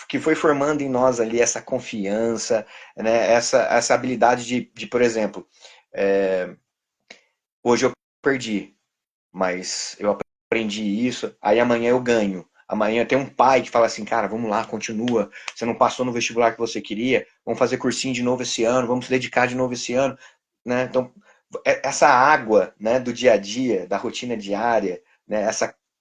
que foi formando em nós ali essa confiança, né? essa habilidade de, por exemplo, é, hoje eu perdi, mas eu aprendi isso, aí amanhã eu ganho. Amanhã tem um pai que fala assim, cara, vamos lá, continua. Você não passou no vestibular que você queria, vamos fazer cursinho de novo esse ano, vamos se dedicar de novo esse ano. Né? Então, essa água, né, do dia a dia, da rotina diária, né,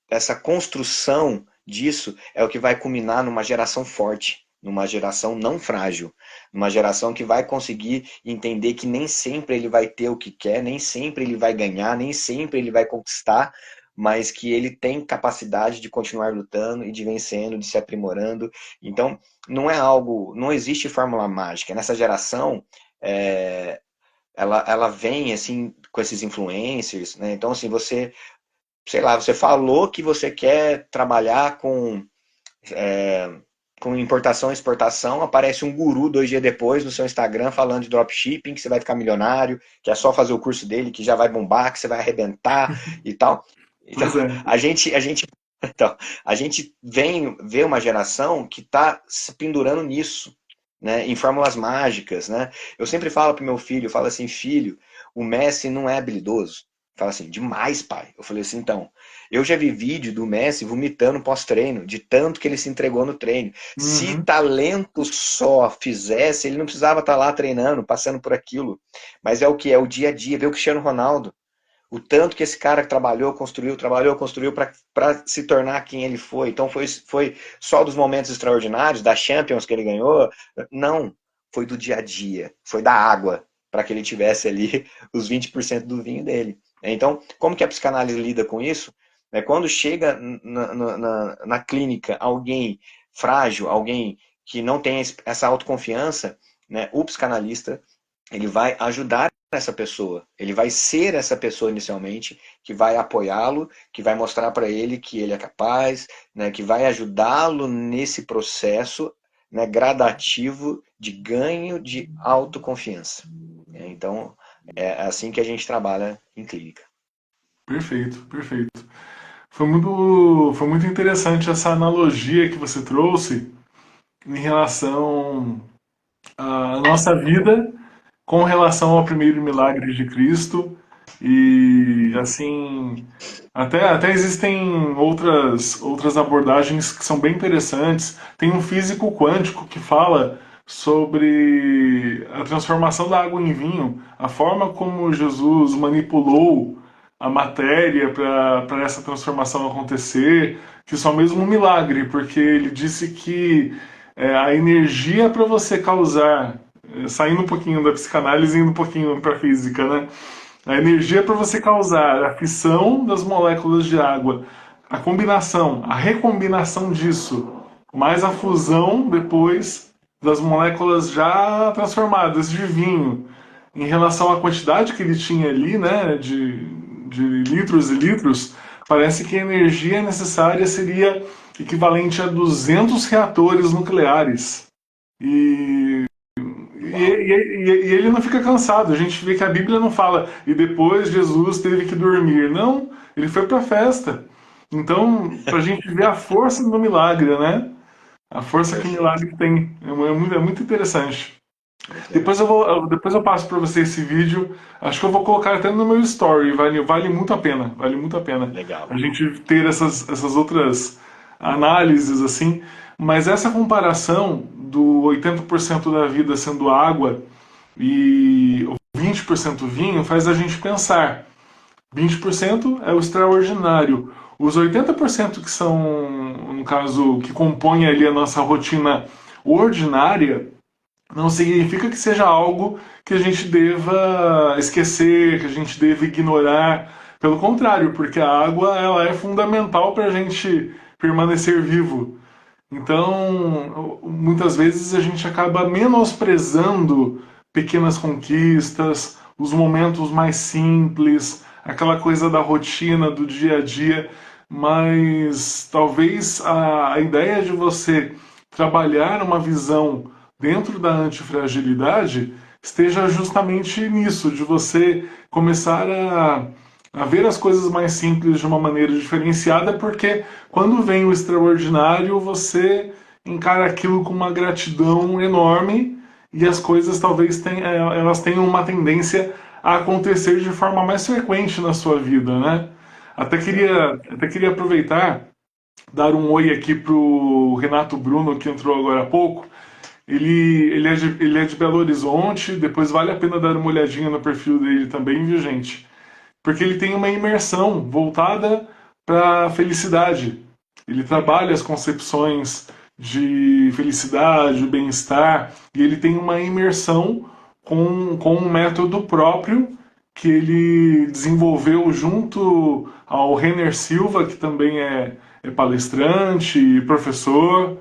essa construção disso é o que vai culminar numa geração forte, numa geração não frágil, numa geração que vai conseguir entender que nem sempre ele vai ter o que quer, nem sempre ele vai ganhar, nem sempre ele vai conquistar, mas que ele tem capacidade de continuar lutando e de vencendo, de se aprimorando. Então, não existe fórmula mágica. Nessa geração, é, ela vem assim com esses influencers, né? Então assim, sei lá, você falou que você quer trabalhar com importação e exportação, aparece um guru 2 dias depois no seu Instagram falando de dropshipping, que você vai ficar milionário, que é só fazer o curso dele, que já vai bombar, que você vai arrebentar e tal. Então, Pois é. então, a gente vê uma geração que está se pendurando nisso, né, em fórmulas mágicas, né? Eu sempre falo pro meu filho, eu falo assim, filho, o Messi não é habilidoso, Fala assim, demais, pai. Eu falei assim, então, eu já vi vídeo do Messi vomitando pós-treino, de tanto que ele se entregou no treino. Se Uhum. talento só fizesse, ele não precisava estar lá treinando, passando por aquilo. Mas é o que? É o dia a dia. Vê o Cristiano Ronaldo. O tanto que esse cara trabalhou, construiu para se tornar quem ele foi. Então foi só dos momentos extraordinários, da Champions que ele ganhou? Não. Foi do dia a dia. Foi da água, para que ele tivesse ali os 20% do vinho dele. Então, como que a psicanálise lida com isso? É quando chega na clínica alguém frágil, alguém que não tem essa autoconfiança, né, o psicanalista ele vai ajudar essa pessoa, ele vai ser essa pessoa inicialmente, que vai apoiá-lo, que vai mostrar para ele que ele é capaz, né, que vai ajudá-lo nesse processo, né, gradativo de ganho de autoconfiança. Então, é assim que a gente trabalha em clínica. Perfeito, perfeito. Foi muito interessante essa analogia que você trouxe em relação à nossa vida com relação ao primeiro milagre de Cristo. E assim, até existem outras abordagens que são bem interessantes. Tem um físico quântico que fala sobre a transformação da água em vinho, a forma como Jesus manipulou a matéria para essa transformação acontecer, que isso é mesmo um milagre, porque ele disse que a energia para você causar, saindo um pouquinho da psicanálise e indo um pouquinho para a física, né? A energia para você causar a fissão das moléculas de água, a combinação, a recombinação disso, mais a fusão depois das moléculas já transformadas de vinho, em relação à quantidade que ele tinha ali, né, de litros e litros, parece que a energia necessária seria equivalente a 200 reatores nucleares. E Uau! e ele não fica cansado. A gente vê que a Bíblia não fala, e depois Jesus teve que dormir. Não, ele foi para a festa. Então, para a gente ver a força do milagre, né? A força que o Perfeito. milagre tem. É muito interessante. Muito legal. Depois eu passo para você esse vídeo. Acho que eu vou colocar até no meu story. Vale muito a pena. Vale muito a pena Legal. a gente ter essas outras análises assim. Mas essa comparação do 80% da vida sendo água e 20% vinho faz a gente pensar. 20% é o extraordinário. Os 80% que são, no caso, que compõem ali a nossa rotina ordinária, não significa que seja algo que a gente deva esquecer, que a gente deva ignorar. Pelo contrário, porque a água ela é fundamental para a gente permanecer vivo. Então, muitas vezes a gente acaba menosprezando pequenas conquistas, os momentos mais simples, aquela coisa da rotina, do dia a dia, mas talvez a ideia de você trabalhar uma visão dentro da antifragilidade esteja justamente nisso, de você começar a ver as coisas mais simples de uma maneira diferenciada, porque quando vem o extraordinário, você encara aquilo com uma gratidão enorme e as coisas talvez elas tenham uma tendência a acontecer de forma mais frequente na sua vida, né? Perfeito. Até queria aproveitar, dar um oi aqui pro Renato Bruno, que entrou agora há pouco. Ele é de Belo Horizonte, depois vale a pena dar uma olhadinha no perfil dele também, viu, gente? Porque ele tem uma imersão voltada para a felicidade. Ele trabalha as concepções de felicidade, bem-estar, e ele tem uma imersão com um método próprio que ele desenvolveu junto ao Renner Silva, que também é palestrante e professor.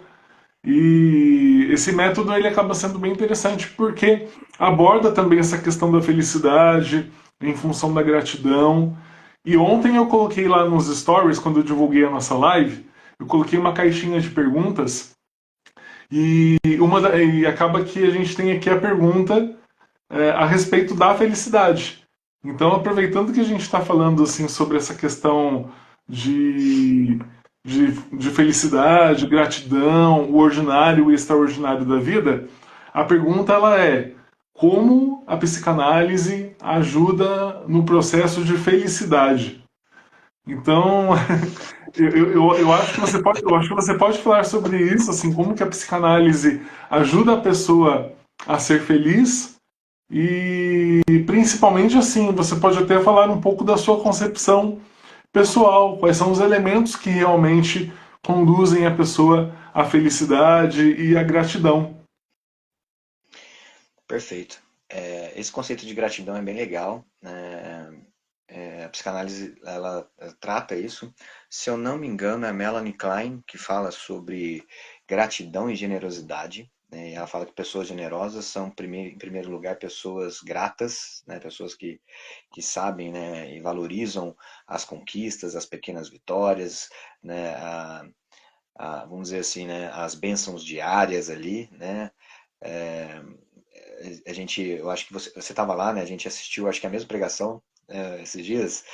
E esse método ele acaba sendo bem interessante porque aborda também essa questão da felicidade em função da gratidão. E ontem eu coloquei lá nos stories, quando eu divulguei a nossa live, eu coloquei uma caixinha de perguntas e acaba que a gente tem aqui a pergunta a respeito da felicidade. Então, aproveitando que a gente está falando assim sobre essa questão de, de felicidade, gratidão, o ordinário e o extraordinário da vida, a pergunta ela é: como a psicanálise ajuda no processo de felicidade. Então, eu acho que eu acho que você pode falar sobre isso, assim, como que a psicanálise ajuda a pessoa a ser feliz e principalmente assim, você pode até falar um pouco da sua concepção pessoal, quais são os elementos que realmente conduzem a pessoa à felicidade e à gratidão. Perfeito. Esse conceito de gratidão é bem legal, né? A psicanálise ela trata isso. Se eu não me engano, é a Melanie Klein que fala sobre gratidão e generosidade, né? Ela fala que pessoas generosas são, em primeiro lugar, pessoas gratas, né? Pessoas que sabem, né, e valorizam as conquistas, as pequenas vitórias, né? Vamos dizer assim, né, as bênçãos diárias ali, né? É, eu acho que você estava lá, né? A gente assistiu, acho que a mesma pregação esses dias,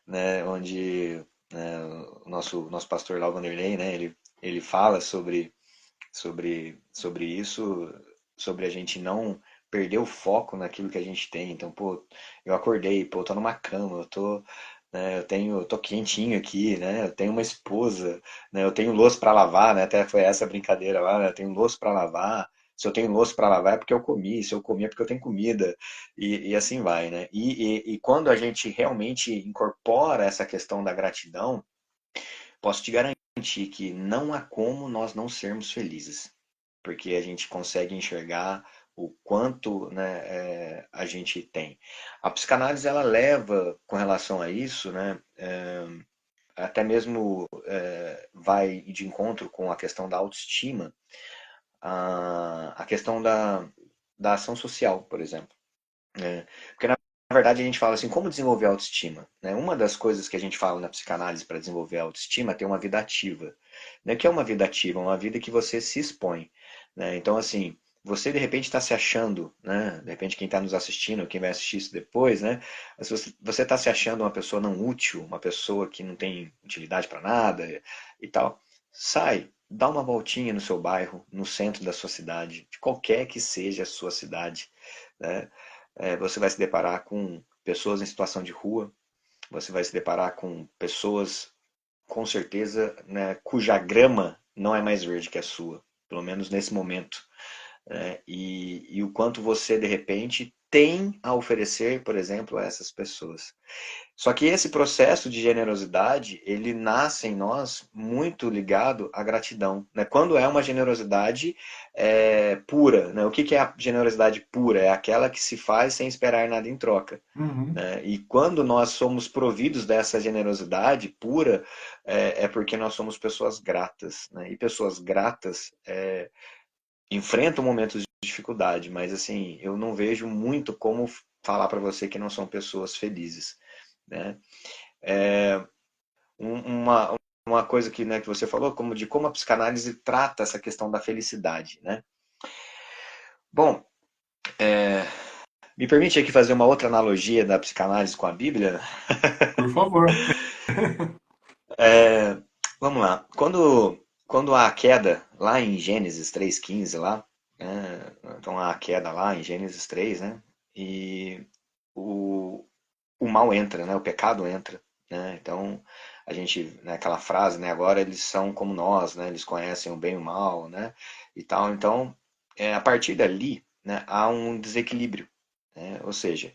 né? Onde né, o nosso pastor lá, o Vanderlei, né? Ele fala sobre isso, sobre a gente não perder o foco naquilo que a gente tem. Então, pô, eu acordei, pô, eu tô numa cama, eu tô quentinho aqui, né? Eu tenho uma esposa, né? Eu tenho louça para lavar, né? Até foi essa a brincadeira lá, né? Eu tenho louça para lavar. Se eu tenho louça para lavar é porque eu comi, se eu comi é porque eu tenho comida, e assim vai, né? E quando a gente realmente incorpora essa questão da gratidão, posso te garantir que não há como nós não sermos felizes, porque a gente consegue enxergar o quanto né, a gente tem. A psicanálise ela leva com relação a isso, né, até mesmo vai de encontro com a questão da autoestima, a questão da ação social, por exemplo. Porque na verdade a gente fala assim, como desenvolver a autoestima? Né? Uma das coisas que a gente fala na psicanálise para desenvolver a autoestima é ter uma vida ativa. Né? O que é uma vida ativa? Uma vida que você se expõe. Né? Então, assim, você de repente está se achando, né? De repente quem está nos assistindo, quem vai assistir isso depois, né? Se você está se achando uma pessoa não útil, uma pessoa que não tem utilidade para nada e tal, sai, dá uma voltinha no seu bairro, no centro da sua cidade, de qualquer que seja a sua cidade, né? Você vai se deparar com pessoas em situação de rua, você vai se deparar com pessoas, com certeza, né, cuja grama não é mais verde que a sua, pelo menos nesse momento. Né? E o quanto você, de repente, tem a oferecer, por exemplo, a essas pessoas. Só que esse processo de generosidade, ele nasce em nós muito ligado à gratidão, né? Quando é uma generosidade pura, né? O que que é a generosidade pura? É aquela que se faz sem esperar nada em troca. Uhum. Né? E quando nós somos providos dessa generosidade pura, é porque nós somos pessoas gratas. Né? E pessoas gratas enfrentam momentos de dificuldade, mas assim, eu não vejo muito como falar para você que não são pessoas felizes. Né? Uma coisa que, né, que você falou, como a psicanálise trata essa questão da felicidade. Né? Bom, me permite aqui fazer uma outra analogia da psicanálise com a Bíblia? Por favor. Vamos lá. Quando há a queda, lá em Gênesis 3,15, lá, né, então há a queda lá em Gênesis 3, né? E o, o mal entra, né? O pecado entra, né? Então a gente, naquela frase, né? Agora eles são como nós, né? Eles conhecem o bem e o mal, né? E tal. Então, a partir dali, né? Há um desequilíbrio, né? Ou seja,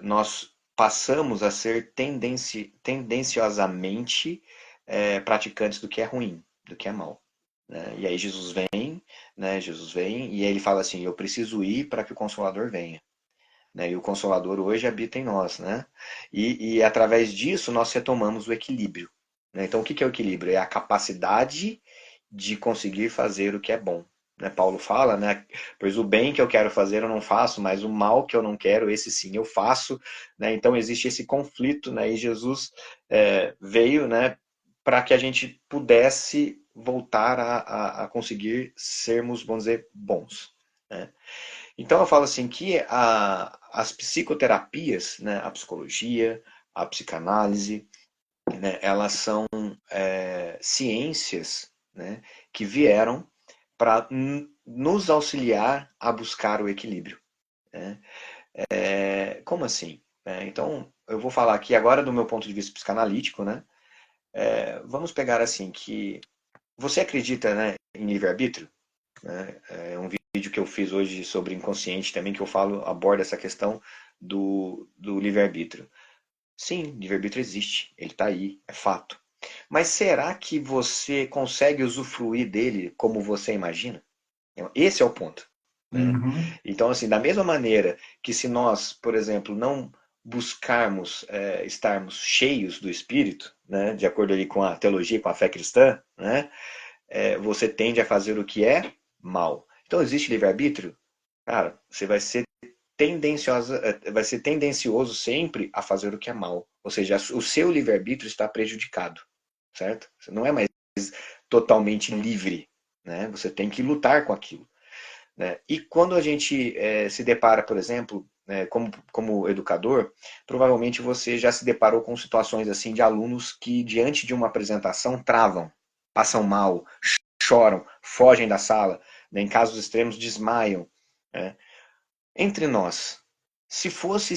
nós passamos a ser tendenciosamente praticantes do que é ruim, do que é mal. Né? E aí Jesus vem, né? Jesus vem e aí ele fala assim: eu preciso ir para que o Consolador venha. Né? E o Consolador hoje habita em nós, né? E através disso nós retomamos o equilíbrio. Né? Então o que é o equilíbrio? É a capacidade de conseguir fazer o que é bom. Né? Paulo fala, né? Pois o bem que eu quero fazer eu não faço, mas o mal que eu não quero, esse sim eu faço. Né? Então existe esse conflito, né? E Jesus veio, né? Para que a gente pudesse voltar a conseguir sermos, vamos dizer, bons. Né? Então eu falo assim que as psicoterapias, né, a psicologia, a psicanálise, né, elas são ciências, né, que vieram para nos auxiliar a buscar o equilíbrio, né? Como assim? Então, eu vou falar aqui agora do meu ponto de vista psicanalítico, né? Vamos pegar assim que você acredita, né, em livre-arbítrio? Né? É um vídeo que eu fiz hoje sobre inconsciente também que eu falo, aborda essa questão do livre-arbítrio. Sim, livre-arbítrio existe, ele está aí, é fato. Mas será que você consegue usufruir dele como você imagina? Esse é o ponto, né? Uhum. Então, assim, da mesma maneira que se nós, por exemplo, não buscarmos estarmos cheios do Espírito, né, de acordo ali com a teologia, com a fé cristã, né, você tende a fazer o que é mal. Então, existe livre-arbítrio? Cara, você vai ser tendencioso sempre a fazer o que é mal. Ou seja, o seu livre-arbítrio está prejudicado, certo? Você não é mais totalmente livre, né? Você tem que lutar com aquilo. Né? E quando a gente se depara, por exemplo, como educador, provavelmente você já se deparou com situações assim de alunos que, diante de uma apresentação, travam, passam mal, choram, fogem da sala, né? Em casos extremos, desmaiam. Né? Entre nós, se fosse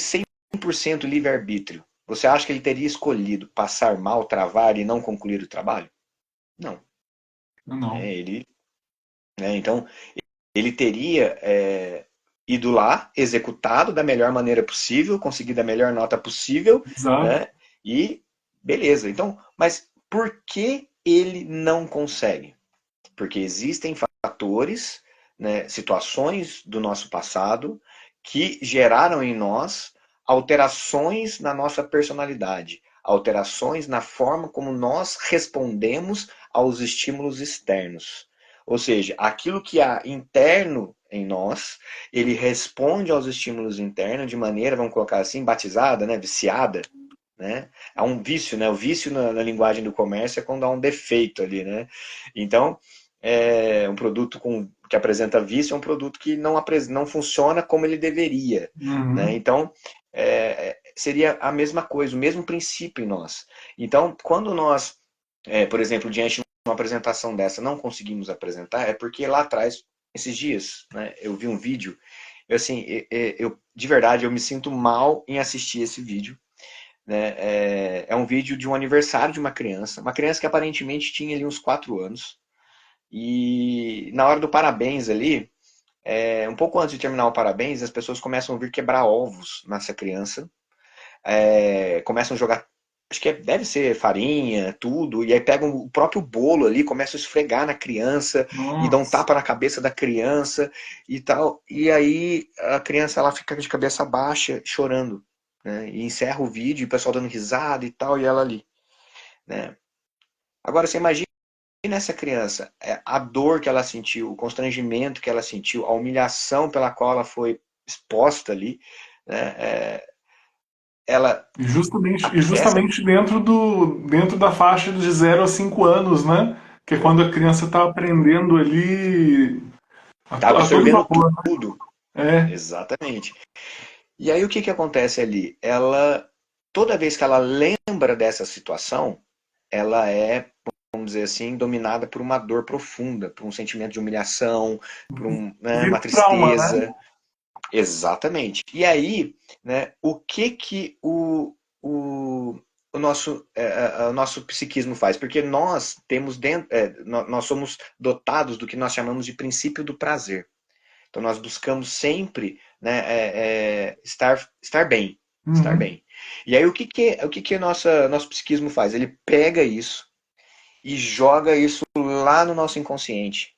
100% livre-arbítrio, você acha que ele teria escolhido passar mal, travar e não concluir o trabalho? Não. Não. Ele, então, ele teria ido lá, executado da melhor maneira possível, conseguido a melhor nota possível, Exato. né? E beleza. Então, mas por que ele não consegue? Porque existem fatores, né, situações do nosso passado que geraram em nós alterações na nossa personalidade, alterações na forma como nós respondemos aos estímulos externos. Ou seja, aquilo que há interno em nós, ele responde aos estímulos internos de maneira, vamos colocar assim, batizada, né, viciada, né? Há um vício, né? O vício na linguagem do comércio é quando há um defeito ali, né? Então, um produto que apresenta vício é um produto que não funciona como ele deveria, né? Uhum. Então, seria a mesma coisa, o mesmo princípio em nós. Então, quando nós, por exemplo, diante de uma apresentação dessa, não conseguimos apresentar, é porque lá atrás, esses dias, né, eu vi um vídeo, assim, de verdade, eu me sinto mal em assistir esse vídeo, né? É um vídeo de um aniversário de uma criança que aparentemente tinha ali uns 4 anos, e na hora do parabéns ali, um pouco antes de terminar o parabéns, as pessoas começam a vir quebrar ovos nessa criança, começam a jogar, acho que deve ser farinha, tudo, e aí pegam o próprio bolo ali, começam a esfregar na criança, e dão um Nossa. tapa na cabeça da criança e tal, e aí a criança ela fica de cabeça baixa, chorando, né? E encerra o vídeo, e o pessoal dando risada e tal, e ela ali, né? Agora você imagina essa criança, a dor que ela sentiu, o constrangimento que ela sentiu, a humilhação pela qual ela foi exposta ali, né? Ela, essa, E justamente dentro da faixa de 0 a 5 anos, né? Que é quando a criança está aprendendo ali tá a todo absorvendo vapor. tudo, É. exatamente. E aí o que que acontece ali? Ela, toda vez que ela lembra dessa situação, ela vamos dizer assim, dominada por uma dor profunda, por um sentimento de humilhação, por né, Vira uma um trauma, né? tristeza. Exatamente. E aí, né, o que que o nosso psiquismo faz? Porque nós temos dentro, nós somos dotados do que nós chamamos de princípio do prazer. Então nós buscamos sempre, né, estar bem, estar Uhum. bem. E aí o que que nosso psiquismo faz? Ele pega isso e joga isso lá no nosso inconsciente,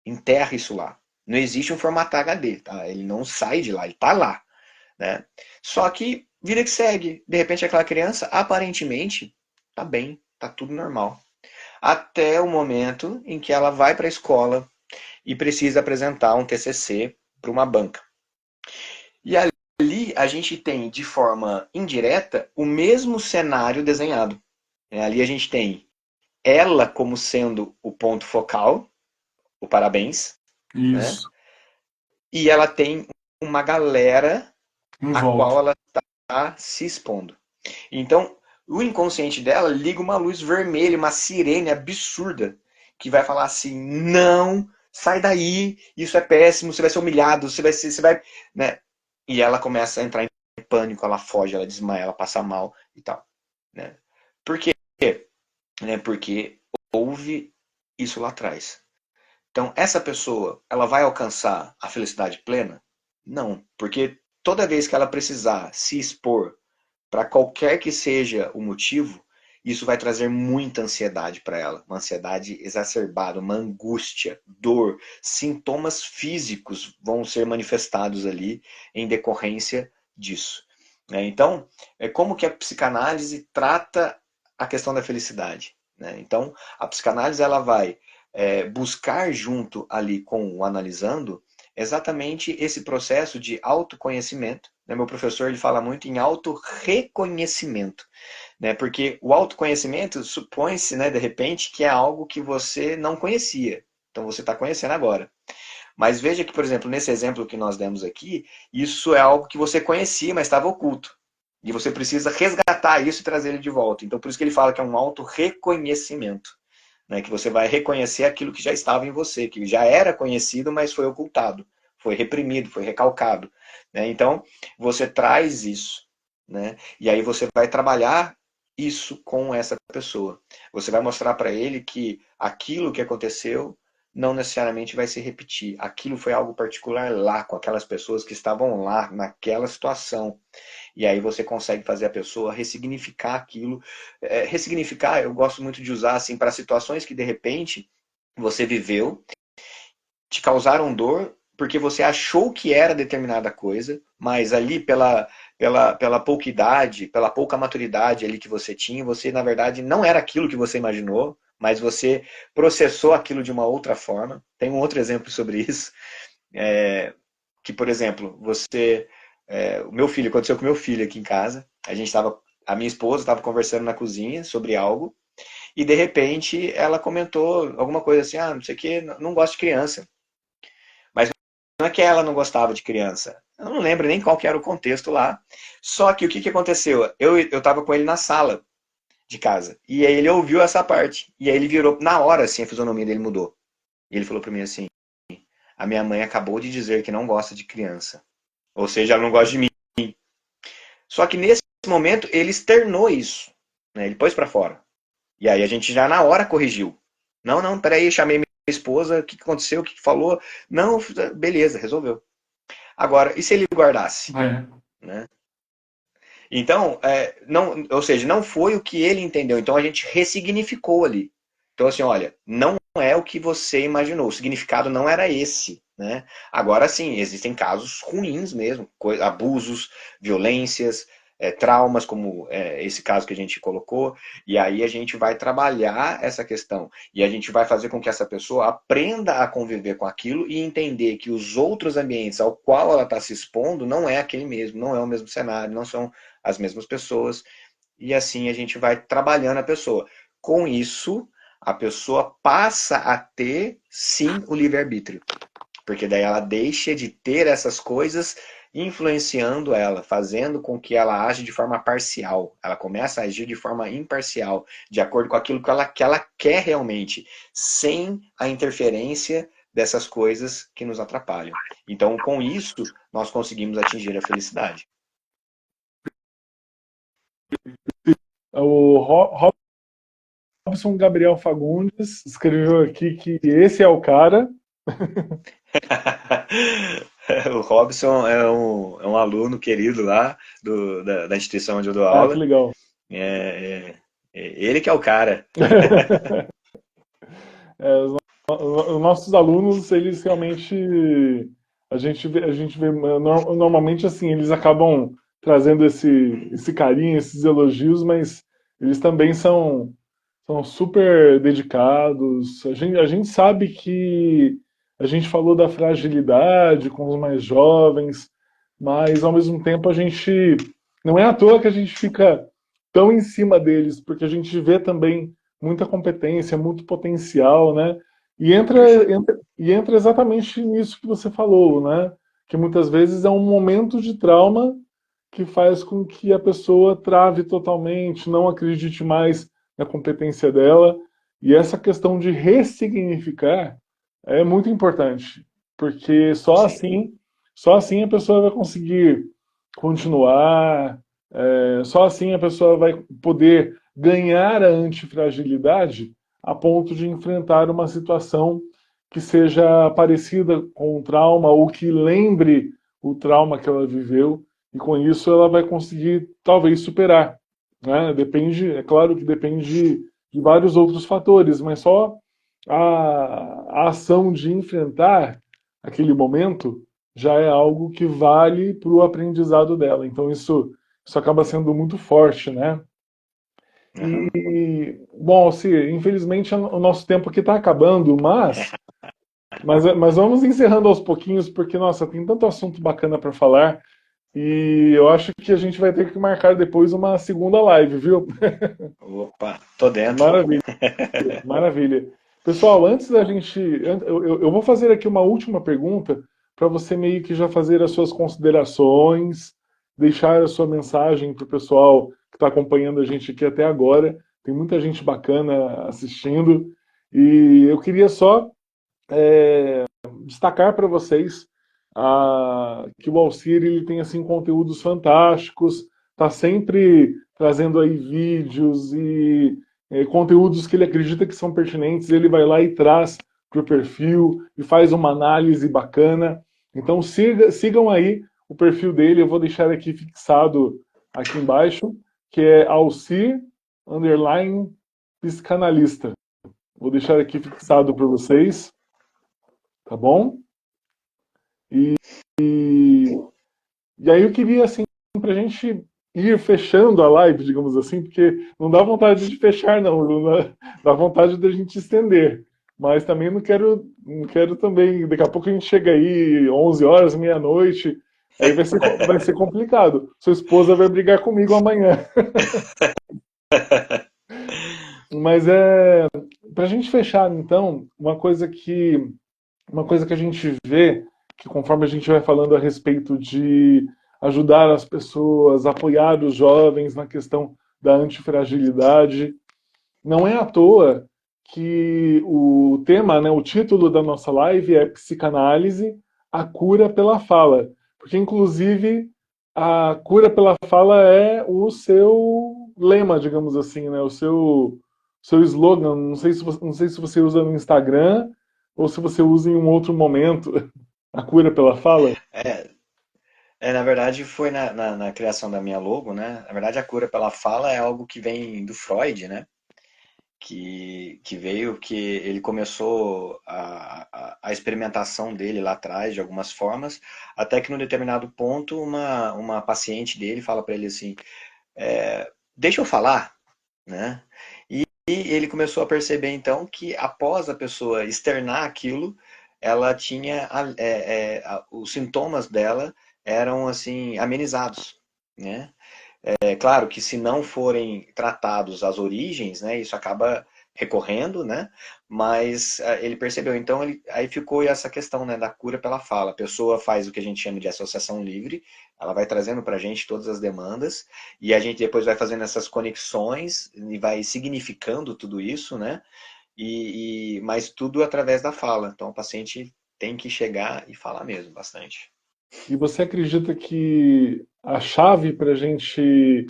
enterra isso lá. Não existe um formato HD, tá? Ele não sai de lá, ele tá lá, né? Só que vida que segue, de repente aquela criança aparentemente tá bem, tá tudo normal. Até o momento em que ela vai para a escola e precisa apresentar um TCC para uma banca. E ali a gente tem de forma indireta o mesmo cenário desenhado. Ali a gente tem ela como sendo o ponto focal, o parabéns, né? Isso. E ela tem uma galera Em a volta. qual ela está se expondo. Então, o inconsciente dela liga uma luz vermelha, uma sirene absurda, que vai falar assim: não sai daí, isso é péssimo, você vai ser humilhado, você vai, né? E ela começa a entrar em pânico, ela foge, ela desmaia, ela passa mal e tal, né? Por quê? Né? Porque houve isso lá atrás. Então, essa pessoa, ela vai alcançar a felicidade plena? Não, porque toda vez que ela precisar se expor para qualquer que seja o motivo, isso vai trazer muita ansiedade para ela, uma ansiedade exacerbada, uma angústia, dor, sintomas físicos vão ser manifestados ali em decorrência disso. Né? Então, é como que a psicanálise trata a questão da felicidade. Né? Então, a psicanálise ela vai buscar junto ali com o analisando exatamente esse processo de autoconhecimento. Né? Meu professor ele fala muito em autorreconhecimento, né? Porque o autoconhecimento supõe-se, né, de repente, que é algo que você não conhecia. Então você está conhecendo agora. Mas veja que, por exemplo, nesse exemplo que nós demos aqui, isso é algo que você conhecia, mas estava oculto. E você precisa resgatar isso e trazer ele de volta. Então por isso que ele fala que é um autorreconhecimento. Né, que você vai reconhecer aquilo que já estava em você, que já era conhecido, mas foi ocultado, foi reprimido, foi recalcado. Né? Então, você traz isso, né? E aí você vai trabalhar isso com essa pessoa. Você vai mostrar para ele que aquilo que aconteceu não necessariamente vai se repetir. Aquilo foi algo particular lá, com aquelas pessoas que estavam lá, naquela situação. E aí você consegue fazer a pessoa ressignificar aquilo. Ressignificar, eu gosto muito de usar assim para situações que de repente você viveu, te causaram dor porque você achou que era determinada coisa, mas ali pela pouca idade, pela pouca maturidade ali que você tinha, você na verdade não era aquilo que você imaginou, mas você processou aquilo de uma outra forma. Tem um outro exemplo sobre isso, que por exemplo, o meu filho, aconteceu com o meu filho aqui em casa, a minha esposa estava conversando na cozinha sobre algo, e de repente ela comentou alguma coisa assim, não sei o que, não gosto de criança. Mas não é que ela não gostava de criança. Eu não lembro nem qual que era o contexto lá. Só que o que aconteceu? Eu tava com ele na sala de casa. E aí ele ouviu essa parte. E aí ele virou, na hora assim, a fisionomia dele mudou. E ele falou pra mim assim, a minha mãe acabou de dizer que não gosta de criança. Ou seja, ela não gosta de mim. Só que nesse momento ele externou isso. Né? Ele pôs pra fora. E aí a gente já na hora corrigiu. Não, não, peraí, chamei minha esposa, o que aconteceu, o que falou? Não, beleza, resolveu. Agora, e se ele guardasse? É. Né? Então, não, ou seja, não foi o que ele entendeu. Então a gente ressignificou ali. Então, assim, olha, não é o que você imaginou. O significado não era esse. Né? Agora sim, existem casos ruins mesmo, abusos, violências, traumas, como esse caso que a gente colocou, e aí a gente vai trabalhar essa questão. E a gente vai fazer com que essa pessoa aprenda a conviver com aquilo e entender que os outros ambientes ao qual ela está se expondo não é aquele mesmo, não é o mesmo cenário, não são as mesmas pessoas. E assim a gente vai trabalhando a pessoa. Com isso, a pessoa passa a ter, sim, o livre-arbítrio. Porque daí ela deixa de ter essas coisas influenciando ela, fazendo com que ela age de forma parcial. Ela começa a agir de forma imparcial, de acordo com aquilo que ela quer realmente, sem a interferência dessas coisas que nos atrapalham. Então, com isso, nós conseguimos atingir a felicidade. O Robson Gabriel Fagundes escreveu aqui que esse é o cara. O Robson é um aluno querido lá da instituição onde eu dou Ah, que aula. legal. Ele que é o cara. Os nossos alunos, eles realmente, a gente vê normalmente assim, eles acabam trazendo esse carinho, esses elogios, mas eles também são super dedicados. A gente sabe que a gente falou da fragilidade com os mais jovens, mas ao mesmo tempo a gente não é à toa que a gente fica tão em cima deles, porque a gente vê também muita competência, muito potencial, né? E entra exatamente nisso que você falou, né? Que muitas vezes é um momento de trauma que faz com que a pessoa trave totalmente, não acredite mais na competência dela. E essa questão de ressignificar É muito importante, porque Sim. só assim a pessoa vai conseguir continuar, só assim a pessoa vai poder ganhar a antifragilidade a ponto de enfrentar uma situação que seja parecida com o trauma ou que lembre o trauma que ela viveu, e com isso ela vai conseguir talvez superar, né? Depende, é claro que depende de vários outros fatores, mas só a ação de enfrentar aquele momento já é algo que vale para o aprendizado dela. Então isso acaba sendo muito forte, né? Aham. Bom, Alci, infelizmente o nosso tempo aqui está acabando, mas vamos encerrando aos pouquinhos, porque, nossa, tem tanto assunto bacana para falar, e eu acho que a gente vai ter que marcar depois uma segunda live, viu? Opa, tô dentro. Maravilha. Maravilha. Pessoal, antes da gente. Eu vou fazer aqui uma última pergunta para você meio que já fazer as suas considerações, deixar a sua mensagem para o pessoal que está acompanhando a gente aqui até agora. Tem muita gente bacana assistindo. E eu queria só destacar para vocês que o Alcir ele tem assim conteúdos fantásticos, está sempre trazendo aí vídeos e conteúdos que ele acredita que são pertinentes, ele vai lá e traz para o perfil e faz uma análise bacana. Então sigam aí o perfil dele, eu vou deixar aqui fixado aqui embaixo, que é Alcir underline psicanalista. Vou deixar aqui fixado para vocês, tá bom? E, e aí eu queria, assim, pra gente ir fechando a live, digamos assim, porque não dá vontade de fechar, não, dá vontade da gente estender. Mas também não quero também, daqui a pouco a gente chega aí 11 horas, meia-noite, aí vai ser complicado. Sua esposa vai brigar comigo amanhã. Mas pra gente fechar, então, uma coisa que a gente vê, que conforme a gente vai falando a respeito de ajudar as pessoas, apoiar os jovens na questão da antifragilidade, não é à toa que o tema, né, o título da nossa live é Psicanálise, a cura pela fala. Porque, inclusive, a cura pela fala é o seu lema, digamos assim, né, seu slogan. Não sei se você usa no Instagram ou se você usa em um outro momento. A cura pela fala. É, na verdade, foi na criação da minha logo, né? Na verdade, a cura pela fala é algo que vem do Freud, né? Que veio que ele começou a experimentação dele lá atrás, de algumas formas, até que num determinado ponto, uma paciente dele fala para ele assim: deixa eu falar, né? E ele começou a perceber então que após a pessoa externar aquilo, ela tinha os sintomas dela eram assim amenizados, né? É claro que se não forem tratados as origens, né, isso acaba recorrendo, né? Mas ele percebeu, então aí ficou essa questão, né, da cura pela fala. A pessoa faz o que a gente chama de associação livre, ela vai trazendo para a gente todas as demandas e a gente depois vai fazendo essas conexões e vai significando tudo isso, né? Mas tudo através da fala. Então o paciente tem que chegar e falar mesmo bastante. E você acredita que a chave para a gente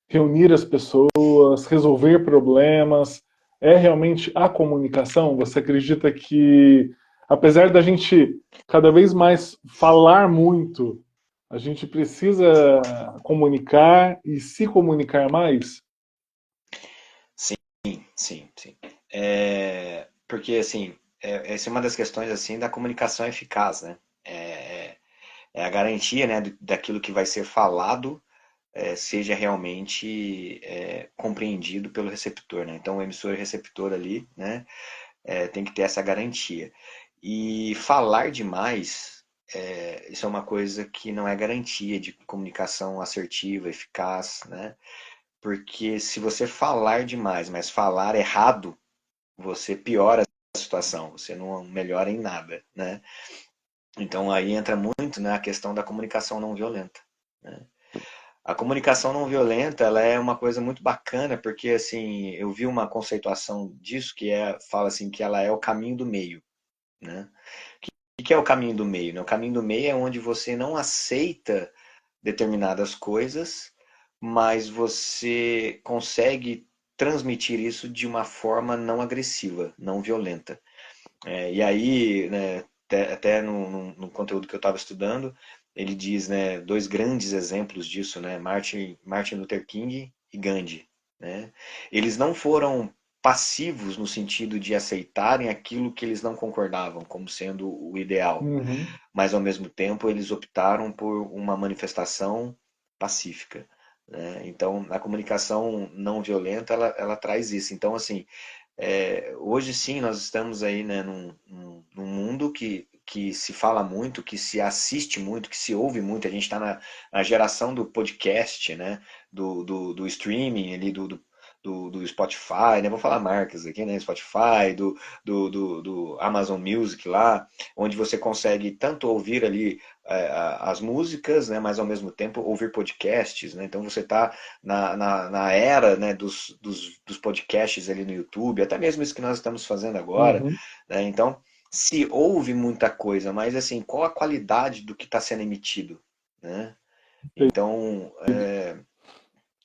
reunir as pessoas, resolver problemas, é realmente a comunicação? Você acredita que, apesar da gente cada vez mais falar muito, a gente precisa comunicar e se comunicar mais? Sim, sim, sim. Porque assim, essa é uma das questões assim da comunicação eficaz, né? É a garantia, né, daquilo que vai ser falado seja realmente compreendido pelo receptor, né? Então o emissor e receptor ali, né, tem que ter essa garantia. E falar demais, isso é uma coisa que não é garantia de comunicação assertiva, eficaz, né? Porque se você falar demais, mas falar errado, você piora a situação, você não melhora em nada, né? Então aí entra muito, né, a questão da comunicação não violenta, né? A comunicação não violenta, ela é uma coisa muito bacana, porque assim, eu vi uma conceituação disso fala assim que ela é o caminho do meio, né? O que é o caminho do meio, né? O caminho do meio é onde você não aceita determinadas coisas, mas você consegue transmitir isso de uma forma não agressiva, não violenta. E aí, né, até no conteúdo que eu estava estudando, ele diz, né, dois grandes exemplos disso, né, Martin Luther King e Gandhi, né? Eles não foram passivos no sentido de aceitarem aquilo que eles não concordavam como sendo o ideal, Uhum. mas ao mesmo tempo eles optaram por uma manifestação pacífica, né? Então, a comunicação não violenta, ela traz isso. Então, assim, hoje sim nós estamos aí, né, num mundo que se fala muito, que se assiste muito, que se ouve muito. A gente está na geração do podcast, né, do streaming ali, do Spotify, né? Vou falar marcas aqui, né? Spotify, do Amazon Music lá, onde você consegue tanto ouvir ali as músicas, né? Mas ao mesmo tempo ouvir podcasts, né? Então você está na era, né? Dos podcasts ali no YouTube, até mesmo isso que nós estamos fazendo agora, Uhum. né? Então se ouve muita coisa, mas assim, qual a qualidade do que está sendo emitido, né? Então,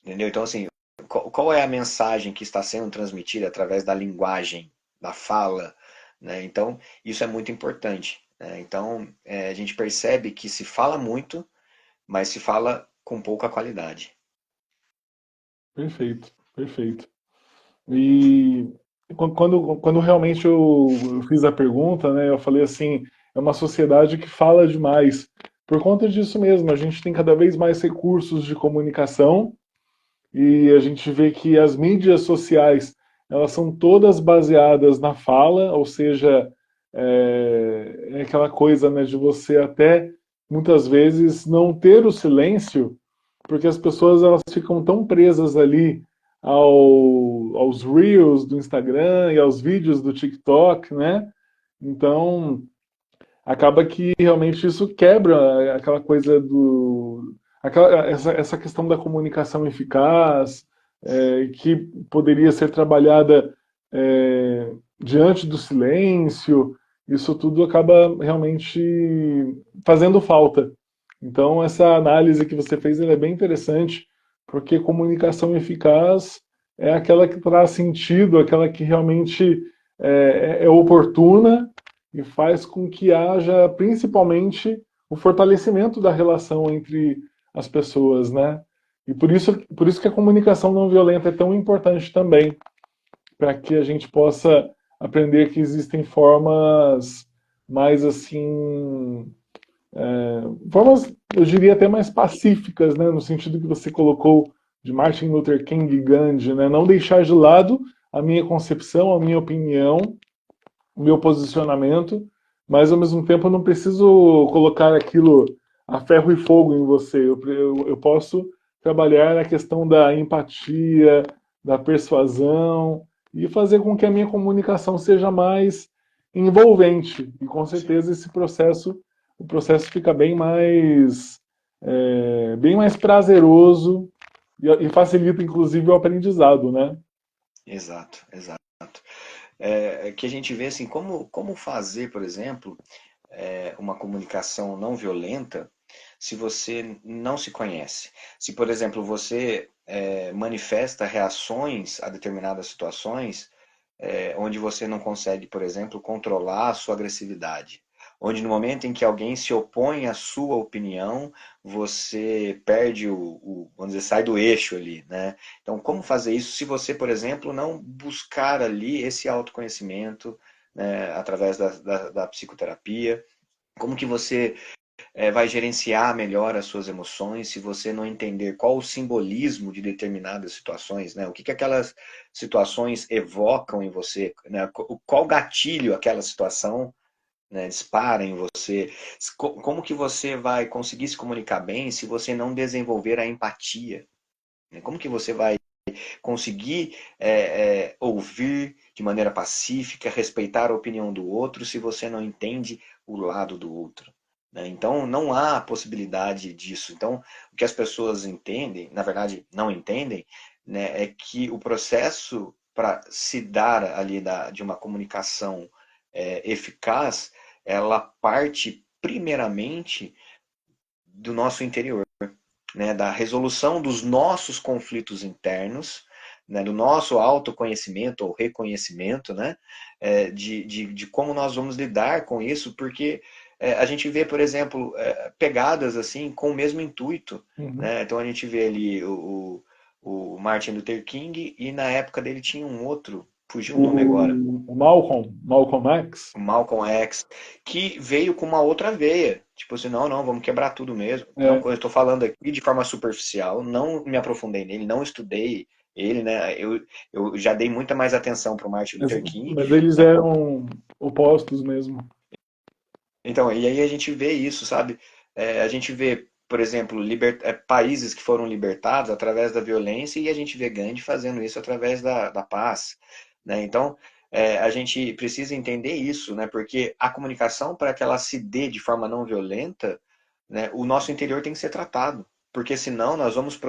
entendeu? Então, assim, qual é a mensagem que está sendo transmitida através da linguagem, da fala, né? Então, isso é muito importante, né? Então, a gente percebe que se fala muito, mas se fala com pouca qualidade. Perfeito, perfeito. E quando realmente eu fiz a pergunta, né, eu falei assim, é uma sociedade que fala demais. Por conta disso mesmo, a gente tem cada vez mais recursos de comunicação e a gente vê que as mídias sociais, elas são todas baseadas na fala, ou seja, é aquela coisa, né, de você até muitas vezes não ter o silêncio, porque as pessoas elas ficam tão presas ali aos reels do Instagram e aos vídeos do TikTok, né? Então, acaba que realmente isso quebra aquela coisa essa questão da comunicação eficaz, que poderia ser trabalhada diante do silêncio, isso tudo acaba realmente fazendo falta. Então, essa análise que você fez ela é bem interessante, porque comunicação eficaz é aquela que traz sentido, aquela que realmente é oportuna e faz com que haja principalmente o fortalecimento da relação entre as pessoas, né? E por isso que a comunicação não violenta é tão importante também, para que a gente possa aprender que existem formas mais assim, formas, eu diria até mais pacíficas, né, no sentido que você colocou de Martin Luther King e Gandhi, né, não deixar de lado a minha concepção, a minha opinião, o meu posicionamento, mas ao mesmo tempo eu não preciso colocar aquilo a ferro e fogo em você. Eu posso trabalhar na questão da empatia, da persuasão e fazer com que a minha comunicação seja mais envolvente. E com Sim, certeza o processo fica bem mais prazeroso e facilita inclusive o aprendizado, né? exato, exato. Que a gente vê assim, como fazer, por exemplo, uma comunicação não violenta se você não se conhece. Se, por exemplo, você manifesta reações a determinadas situações onde você não consegue, por exemplo, controlar a sua agressividade. Onde no momento em que alguém se opõe à sua opinião, você perde vamos dizer, sai do eixo ali, né? Então, como fazer isso se você, por exemplo, não buscar ali esse autoconhecimento, né, através da psicoterapia? Como que você vai gerenciar melhor as suas emoções se você não entender qual o simbolismo de determinadas situações, né? O que aquelas situações evocam em você, né? Qual gatilho aquela situação, né, dispara em você? Como que você vai conseguir se comunicar bem se você não desenvolver a empatia? Né? Como que você vai conseguir ouvir de maneira pacífica, respeitar a opinião do outro, se você não entende o lado do outro? Né? Então, não há possibilidade disso. Então, o que as pessoas entendem, na verdade, não entendem, né, é que o processo para se dar ali de uma comunicação eficaz, ela parte primeiramente do nosso interior, né, da resolução dos nossos conflitos internos, né, do nosso autoconhecimento ou reconhecimento, né, de como nós vamos lidar com isso, porque a gente vê, por exemplo, pegadas assim com o mesmo intuito. Uhum. Né? Então a gente vê ali o Martin Luther King e na época dele tinha um outro, fugiu o nome agora, O Malcolm X, o Malcolm X, que veio com uma outra veia. Tipo assim, não, não, vamos quebrar tudo mesmo. Não, é, quando eu estou falando aqui de forma superficial, não me aprofundei nele, não estudei ele, né? Eu já dei muita mais atenção para o Martin mas, Luther King. mas eles Na... eram opostos mesmo. Então, e aí a gente vê isso, sabe? A gente vê, por exemplo, países que foram libertados através da violência e a gente vê Gandhi fazendo isso através da paz. Né? Então, a gente precisa entender isso, né? Porque a comunicação, para que ela se dê de forma não violenta, né, o nosso interior tem que ser tratado. Porque senão nós vamos.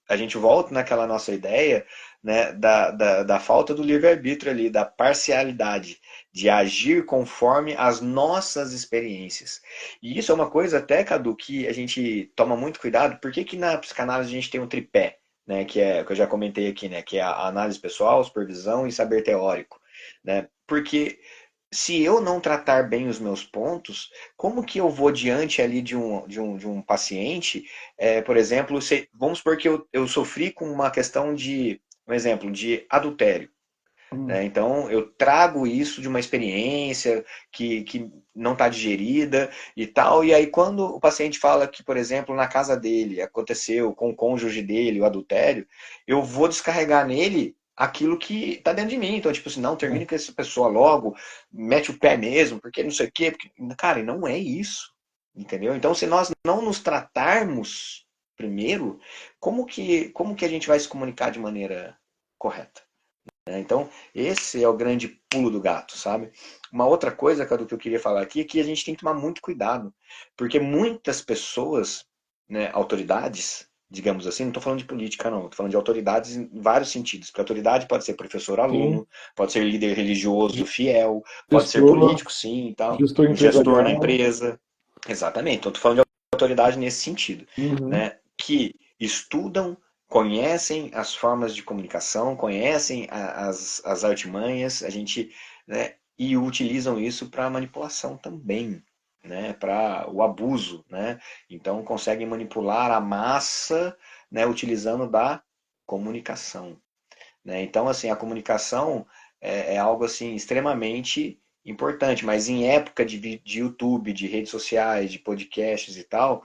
A gente volta naquela nossa ideia, né, da falta do livre-arbítrio ali, da parcialidade, de agir conforme as nossas experiências. E isso é uma coisa até, Cadu, que a gente toma muito cuidado. Por que que na psicanálise a gente tem um tripé? Né, que eu já comentei aqui, né, que é a análise pessoal, supervisão e saber teórico. Né? Porque se eu não tratar bem os meus pontos, como que eu vou diante ali de um paciente, por exemplo, vamos supor que eu sofri com uma questão de, um exemplo, de adultério. Hum. Né? Então, eu trago isso de uma experiência que não está digerida e tal, e aí quando o paciente fala que, por exemplo, na casa dele aconteceu com o cônjuge dele o adultério, eu vou descarregar nele aquilo que está dentro de mim. Então, tipo assim, não, termine com essa pessoa logo, mete o pé mesmo, porque não sei o quê. Porque... Cara, e não é isso, entendeu? Então, se nós não nos tratarmos primeiro, como que a gente vai se comunicar de maneira correta? Né? Então, esse é o grande pulo do gato, sabe? Uma outra coisa, Cadu, que eu queria falar aqui é que a gente tem que tomar muito cuidado, porque muitas pessoas, né, autoridades, digamos assim, não estou falando de política, não, estou falando de autoridades em vários sentidos, porque autoridade pode ser Sim, professor-aluno, pode ser líder religioso fiel, pode ser gestor, político, sim, e tal, gestor um gestor na empresarial. empresa. Exatamente, então estou falando de autoridade nesse sentido, Uhum. né, que estudam, conhecem as formas de comunicação, conhecem as artimanhas, a gente, né, e utilizam isso para manipulação também, né, para o abuso, né? Então conseguem manipular a massa, né, utilizando da comunicação, né? Então assim, a comunicação é algo assim extremamente importante, mas em época de YouTube, de redes sociais, de podcasts e tal,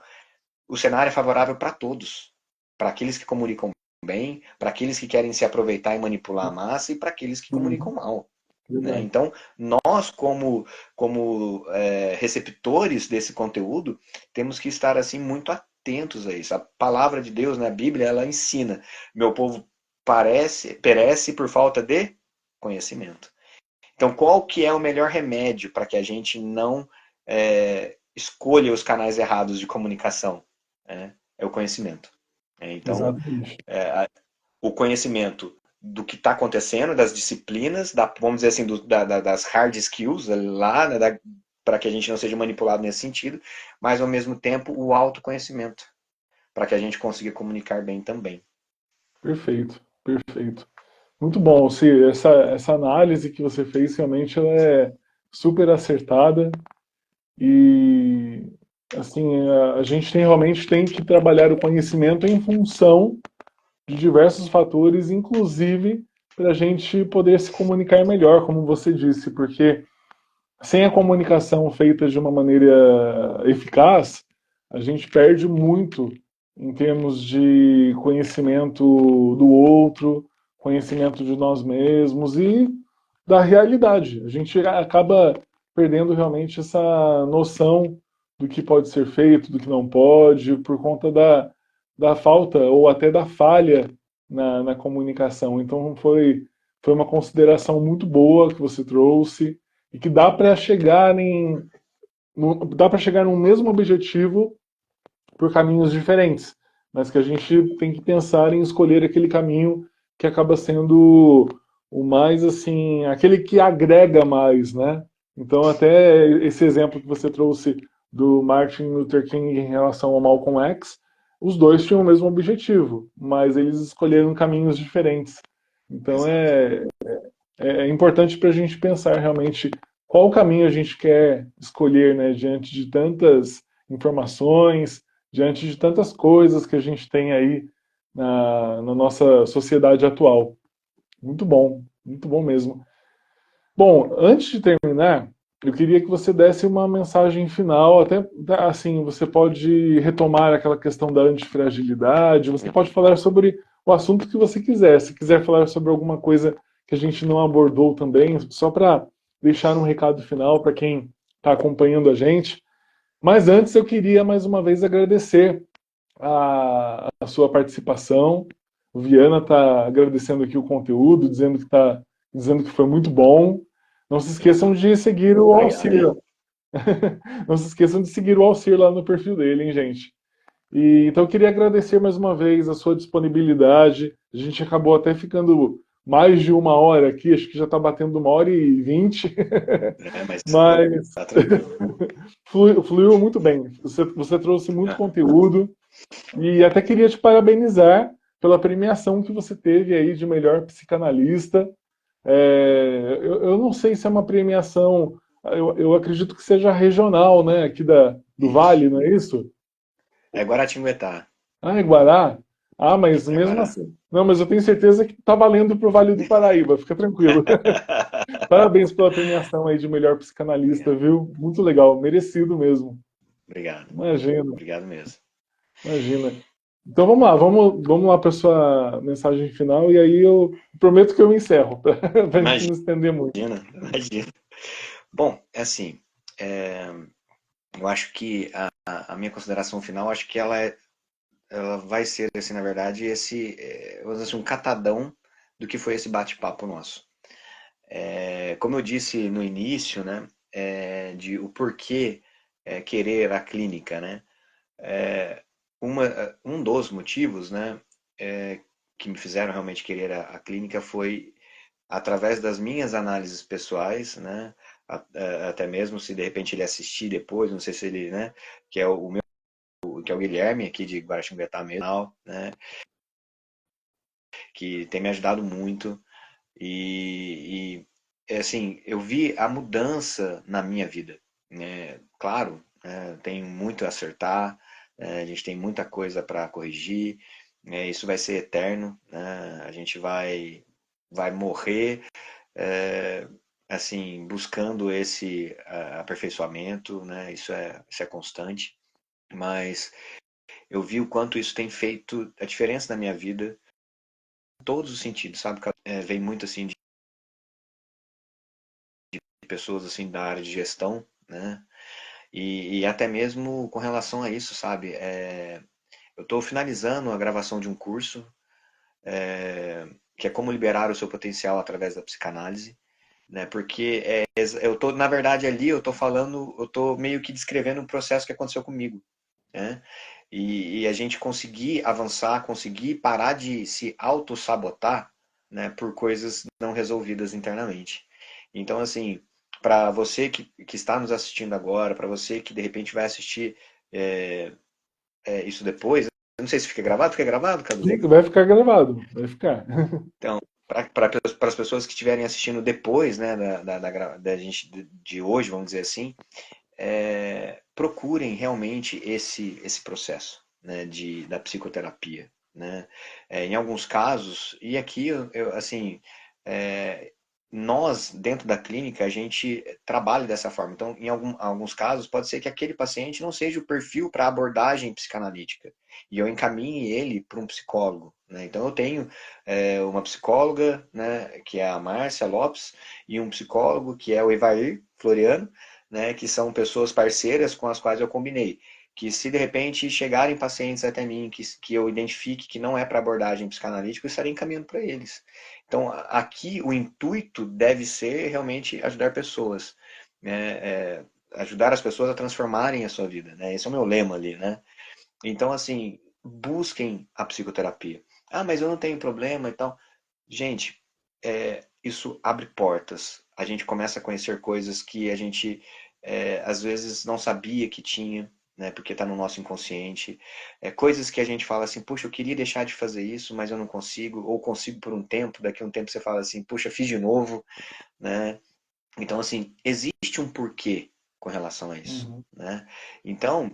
o cenário é favorável para todos, para aqueles que comunicam bem, para aqueles que querem se aproveitar e manipular a massa e para aqueles que comunicam Uhum. mal. Né? Verdade. Então, nós, como receptores desse conteúdo, temos que estar assim muito atentos a isso. A palavra de Deus, na Bíblia, ela ensina: meu povo perece por falta de conhecimento. Então, qual que é o melhor remédio para que a gente não escolha os canais errados de comunicação? É o conhecimento. Então, Exatamente. o conhecimento do que está acontecendo, das disciplinas, vamos dizer assim, das hard skills lá, né, para que a gente não seja manipulado nesse sentido, mas ao mesmo tempo o autoconhecimento, para que a gente consiga comunicar bem também. Perfeito, perfeito. Muito bom, Si, essa análise que você fez realmente ela é super acertada e assim a gente realmente tem que trabalhar o conhecimento em função de diversos fatores, inclusive para a gente poder se comunicar melhor, como você disse, porque sem a comunicação feita de uma maneira eficaz, a gente perde muito em termos de conhecimento do outro, conhecimento de nós mesmos e da realidade. A gente acaba perdendo realmente essa noção do que pode ser feito, do que não pode, por conta da falta ou até da falha na comunicação. Então foi uma consideração muito boa que você trouxe e que dá para chegar no mesmo objetivo por caminhos diferentes, mas que a gente tem que pensar em escolher aquele caminho que acaba sendo o mais assim, aquele que agrega mais, né? Então, até esse exemplo que você trouxe do Martin Luther King em relação ao Malcolm X, os dois tinham o mesmo objetivo, mas eles escolheram caminhos diferentes. Então, Exato. é importante para a gente pensar realmente qual caminho a gente quer escolher, né, diante de tantas informações, diante de tantas coisas que a gente tem aí na nossa sociedade atual. Muito bom mesmo. Bom, antes de terminar, eu queria que você desse uma mensagem final, até assim, você pode retomar aquela questão da antifragilidade, você pode falar sobre o assunto que você quiser. Se quiser falar sobre alguma coisa que a gente não abordou também, só para deixar um recado final para quem está acompanhando a gente. Mas antes eu queria mais uma vez agradecer a sua participação. O Viana está agradecendo aqui o conteúdo, dizendo que foi muito bom. Não se esqueçam de seguir o Obrigado Alcir. aí. Não se esqueçam de seguir o Alcir lá no perfil dele, hein, gente? E, então eu queria agradecer mais uma vez a sua disponibilidade. A gente acabou até ficando mais de uma hora aqui, acho que já está batendo 1h20, É, mas mas tá tranquilo. fluiu muito bem. Você trouxe muito Ah, conteúdo. E até queria te parabenizar pela premiação que você teve aí de melhor psicanalista. Eu não sei se é uma premiação, eu acredito que seja regional, né, aqui do isso. Vale, não é isso? É Guaratinguetá. Ah, é Guará? Ah, mas É mesmo Guará. assim. Não, mas eu tenho certeza que está valendo para o Vale do Paraíba, fica tranquilo. Parabéns pela premiação aí de melhor psicanalista, Obrigado. viu? Muito legal, merecido mesmo. Obrigado. Imagina. Obrigado mesmo. Imagina. Então vamos lá, vamos lá para sua mensagem final e aí eu prometo que eu encerro, para a gente não estender muito. Imagina, imagina. Bom, é assim, é, eu acho que a minha consideração final, acho que ela vai ser, assim, na verdade, vamos dizer assim, um catadão do que foi esse bate-papo nosso. Como eu disse no início, né, de o porquê querer a clínica, né, um dos motivos, né, que me fizeram realmente querer a clínica foi através das minhas análises pessoais, né, até mesmo se de repente ele assistir depois, não sei se ele, né, que é o meu, que é o Guilherme aqui de Guaratinguetá mesmo, né, que tem me ajudado muito assim, eu vi a mudança na minha vida, né? Claro, tenho muito a acertar, a gente tem muita coisa para corrigir, né? Isso vai ser eterno, né? A gente vai morrer, é, assim, buscando esse aperfeiçoamento, né? Isso é constante, mas eu vi o quanto isso tem feito a diferença na minha vida, em todos os sentidos, sabe? Vem muito assim de pessoas assim da área de gestão, né? E até mesmo com relação a isso, sabe? Eu estou finalizando a gravação de um curso que é como liberar o seu potencial através da psicanálise, né? Porque eu tô, na verdade, ali eu tô falando, eu tô meio que descrevendo um processo que aconteceu comigo, né? E a gente conseguir avançar, conseguir parar de se auto-sabotar, né, por coisas não resolvidas internamente. Então, assim, para você que está nos assistindo agora, para você que de repente vai assistir é, isso depois, eu não sei se fica gravado, Cadu? Vai ficar gravado, vai ficar. Então, para as pessoas que estiverem assistindo depois, né, da gente de hoje, vamos dizer assim, procurem realmente esse processo, né, da psicoterapia, né? Em alguns casos, e aqui assim, é, nós dentro da clínica a gente trabalha dessa forma. Então, em alguns casos pode ser que aquele paciente não seja o perfil para abordagem psicanalítica e eu encaminhe ele para um psicólogo, né? Então eu tenho uma psicóloga, né, que é a Márcia Lopes, e um psicólogo que é o Evair Floriano, né, que são pessoas parceiras com as quais eu combinei. Que se de repente chegarem pacientes até mim que eu identifique que não é para abordagem psicanalítica, eu estarei encaminhando para eles. Então, aqui o intuito deve ser realmente ajudar pessoas, né, ajudar as pessoas a transformarem a sua vida, né? Esse é o meu lema ali, né? Então, assim, busquem a psicoterapia. Ah, mas eu não tenho problema e tal. Gente, isso abre portas. A gente começa a conhecer coisas que a gente às vezes não sabia que tinha, né? Porque está no nosso inconsciente. Coisas que a gente fala assim, puxa, eu queria deixar de fazer isso, mas eu não consigo, ou consigo por um tempo, daqui a um tempo você fala assim, puxa, fiz de novo, né? Então, assim, existe um porquê com relação a isso, Uhum. né? Então,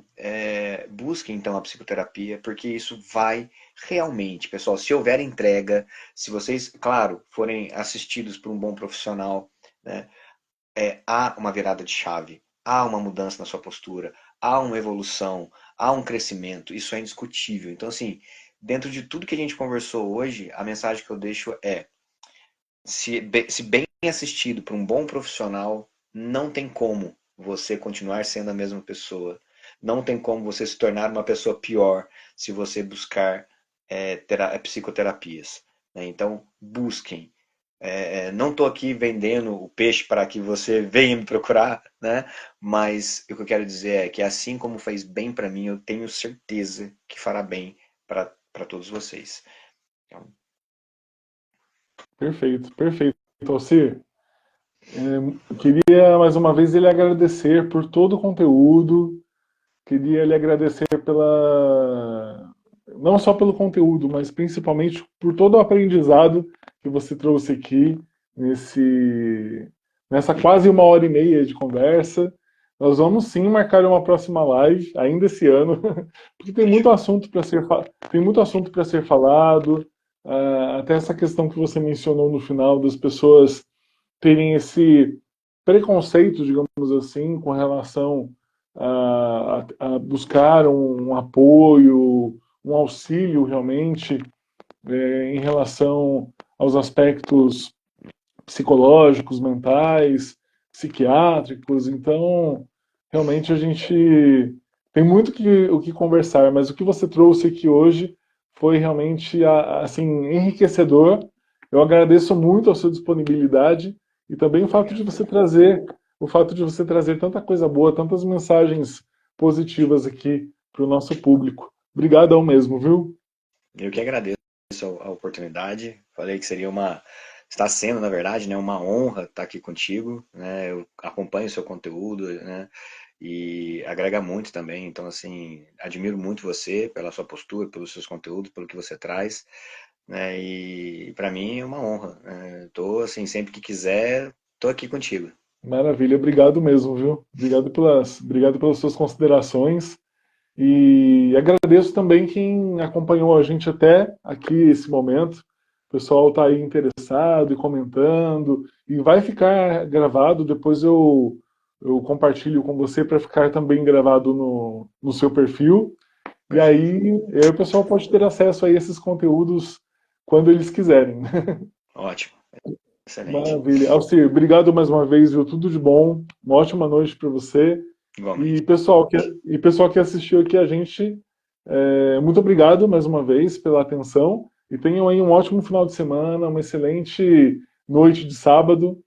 busque então a psicoterapia, porque isso vai realmente, pessoal, se houver entrega, se vocês, claro, forem assistidos por um bom profissional, né, há uma virada de chave, há uma mudança na sua postura, há uma evolução, há um crescimento, isso é indiscutível. Então, assim, dentro de tudo que a gente conversou hoje, a mensagem que eu deixo é se bem assistido por um bom profissional, não tem como você continuar sendo a mesma pessoa. Não tem como você se tornar uma pessoa pior se você buscar psicoterapias, né? Então, busquem. Não estou aqui vendendo o peixe para que você venha me procurar, né? Mas o que eu quero dizer é que assim como fez bem para mim, eu tenho certeza que fará bem para todos vocês. Então, Perfeito, perfeito. Alcir, eu queria mais uma vez lhe agradecer por todo o conteúdo, queria lhe agradecer pela não só pelo conteúdo, mas principalmente por todo o aprendizado que você trouxe aqui nessa quase 1 hora e meia de conversa. Nós vamos sim marcar uma próxima live ainda esse ano, porque tem muito fechou. assunto para tem muito assunto para ser falado. Até essa questão que você mencionou no final das pessoas terem esse preconceito, digamos assim, com relação a buscar um apoio, um auxílio realmente em relação aos aspectos psicológicos, mentais, psiquiátricos. Então, realmente a gente tem muito o que conversar, mas o que você trouxe aqui hoje foi realmente assim enriquecedor. Eu agradeço muito a sua disponibilidade e também Obrigado. o fato de você trazer tanta coisa boa, tantas mensagens positivas aqui para o nosso público. Obrigadão mesmo, viu? Eu que agradeço a oportunidade. Falei que seria está sendo, na verdade, né, uma honra estar aqui contigo, né? Eu acompanho o seu conteúdo, né? E agrega muito também. Então, assim, admiro muito você pela sua postura, pelos seus conteúdos, pelo que você traz, né? E para mim é uma honra, né? Tô assim, sempre que quiser, tô aqui contigo. Maravilha, obrigado mesmo, viu? Obrigado pelas suas considerações. E agradeço também quem acompanhou a gente até aqui esse momento. O pessoal está aí interessado e comentando. E vai ficar gravado, depois eu compartilho com você para ficar também gravado no seu perfil. E Perfeito. aí o pessoal pode ter acesso a esses conteúdos quando eles quiserem. Ótimo. Excelente. Maravilha. Alcir, obrigado mais uma vez, viu? Tudo de bom. Uma ótima noite para você. Igualmente. E pessoal que assistiu aqui a gente, muito obrigado mais uma vez pela atenção. E tenham aí um ótimo final de semana, uma excelente noite de sábado.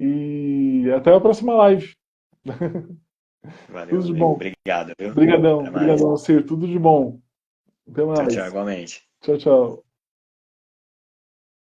E até a próxima live. Valeu, Tudo de amigo. bom. Obrigado, viu? Obrigadão, Até mais. obrigadão, Alcir. Tudo de bom. Até Tchau, tchau, mais. igualmente. Tchau, tchau.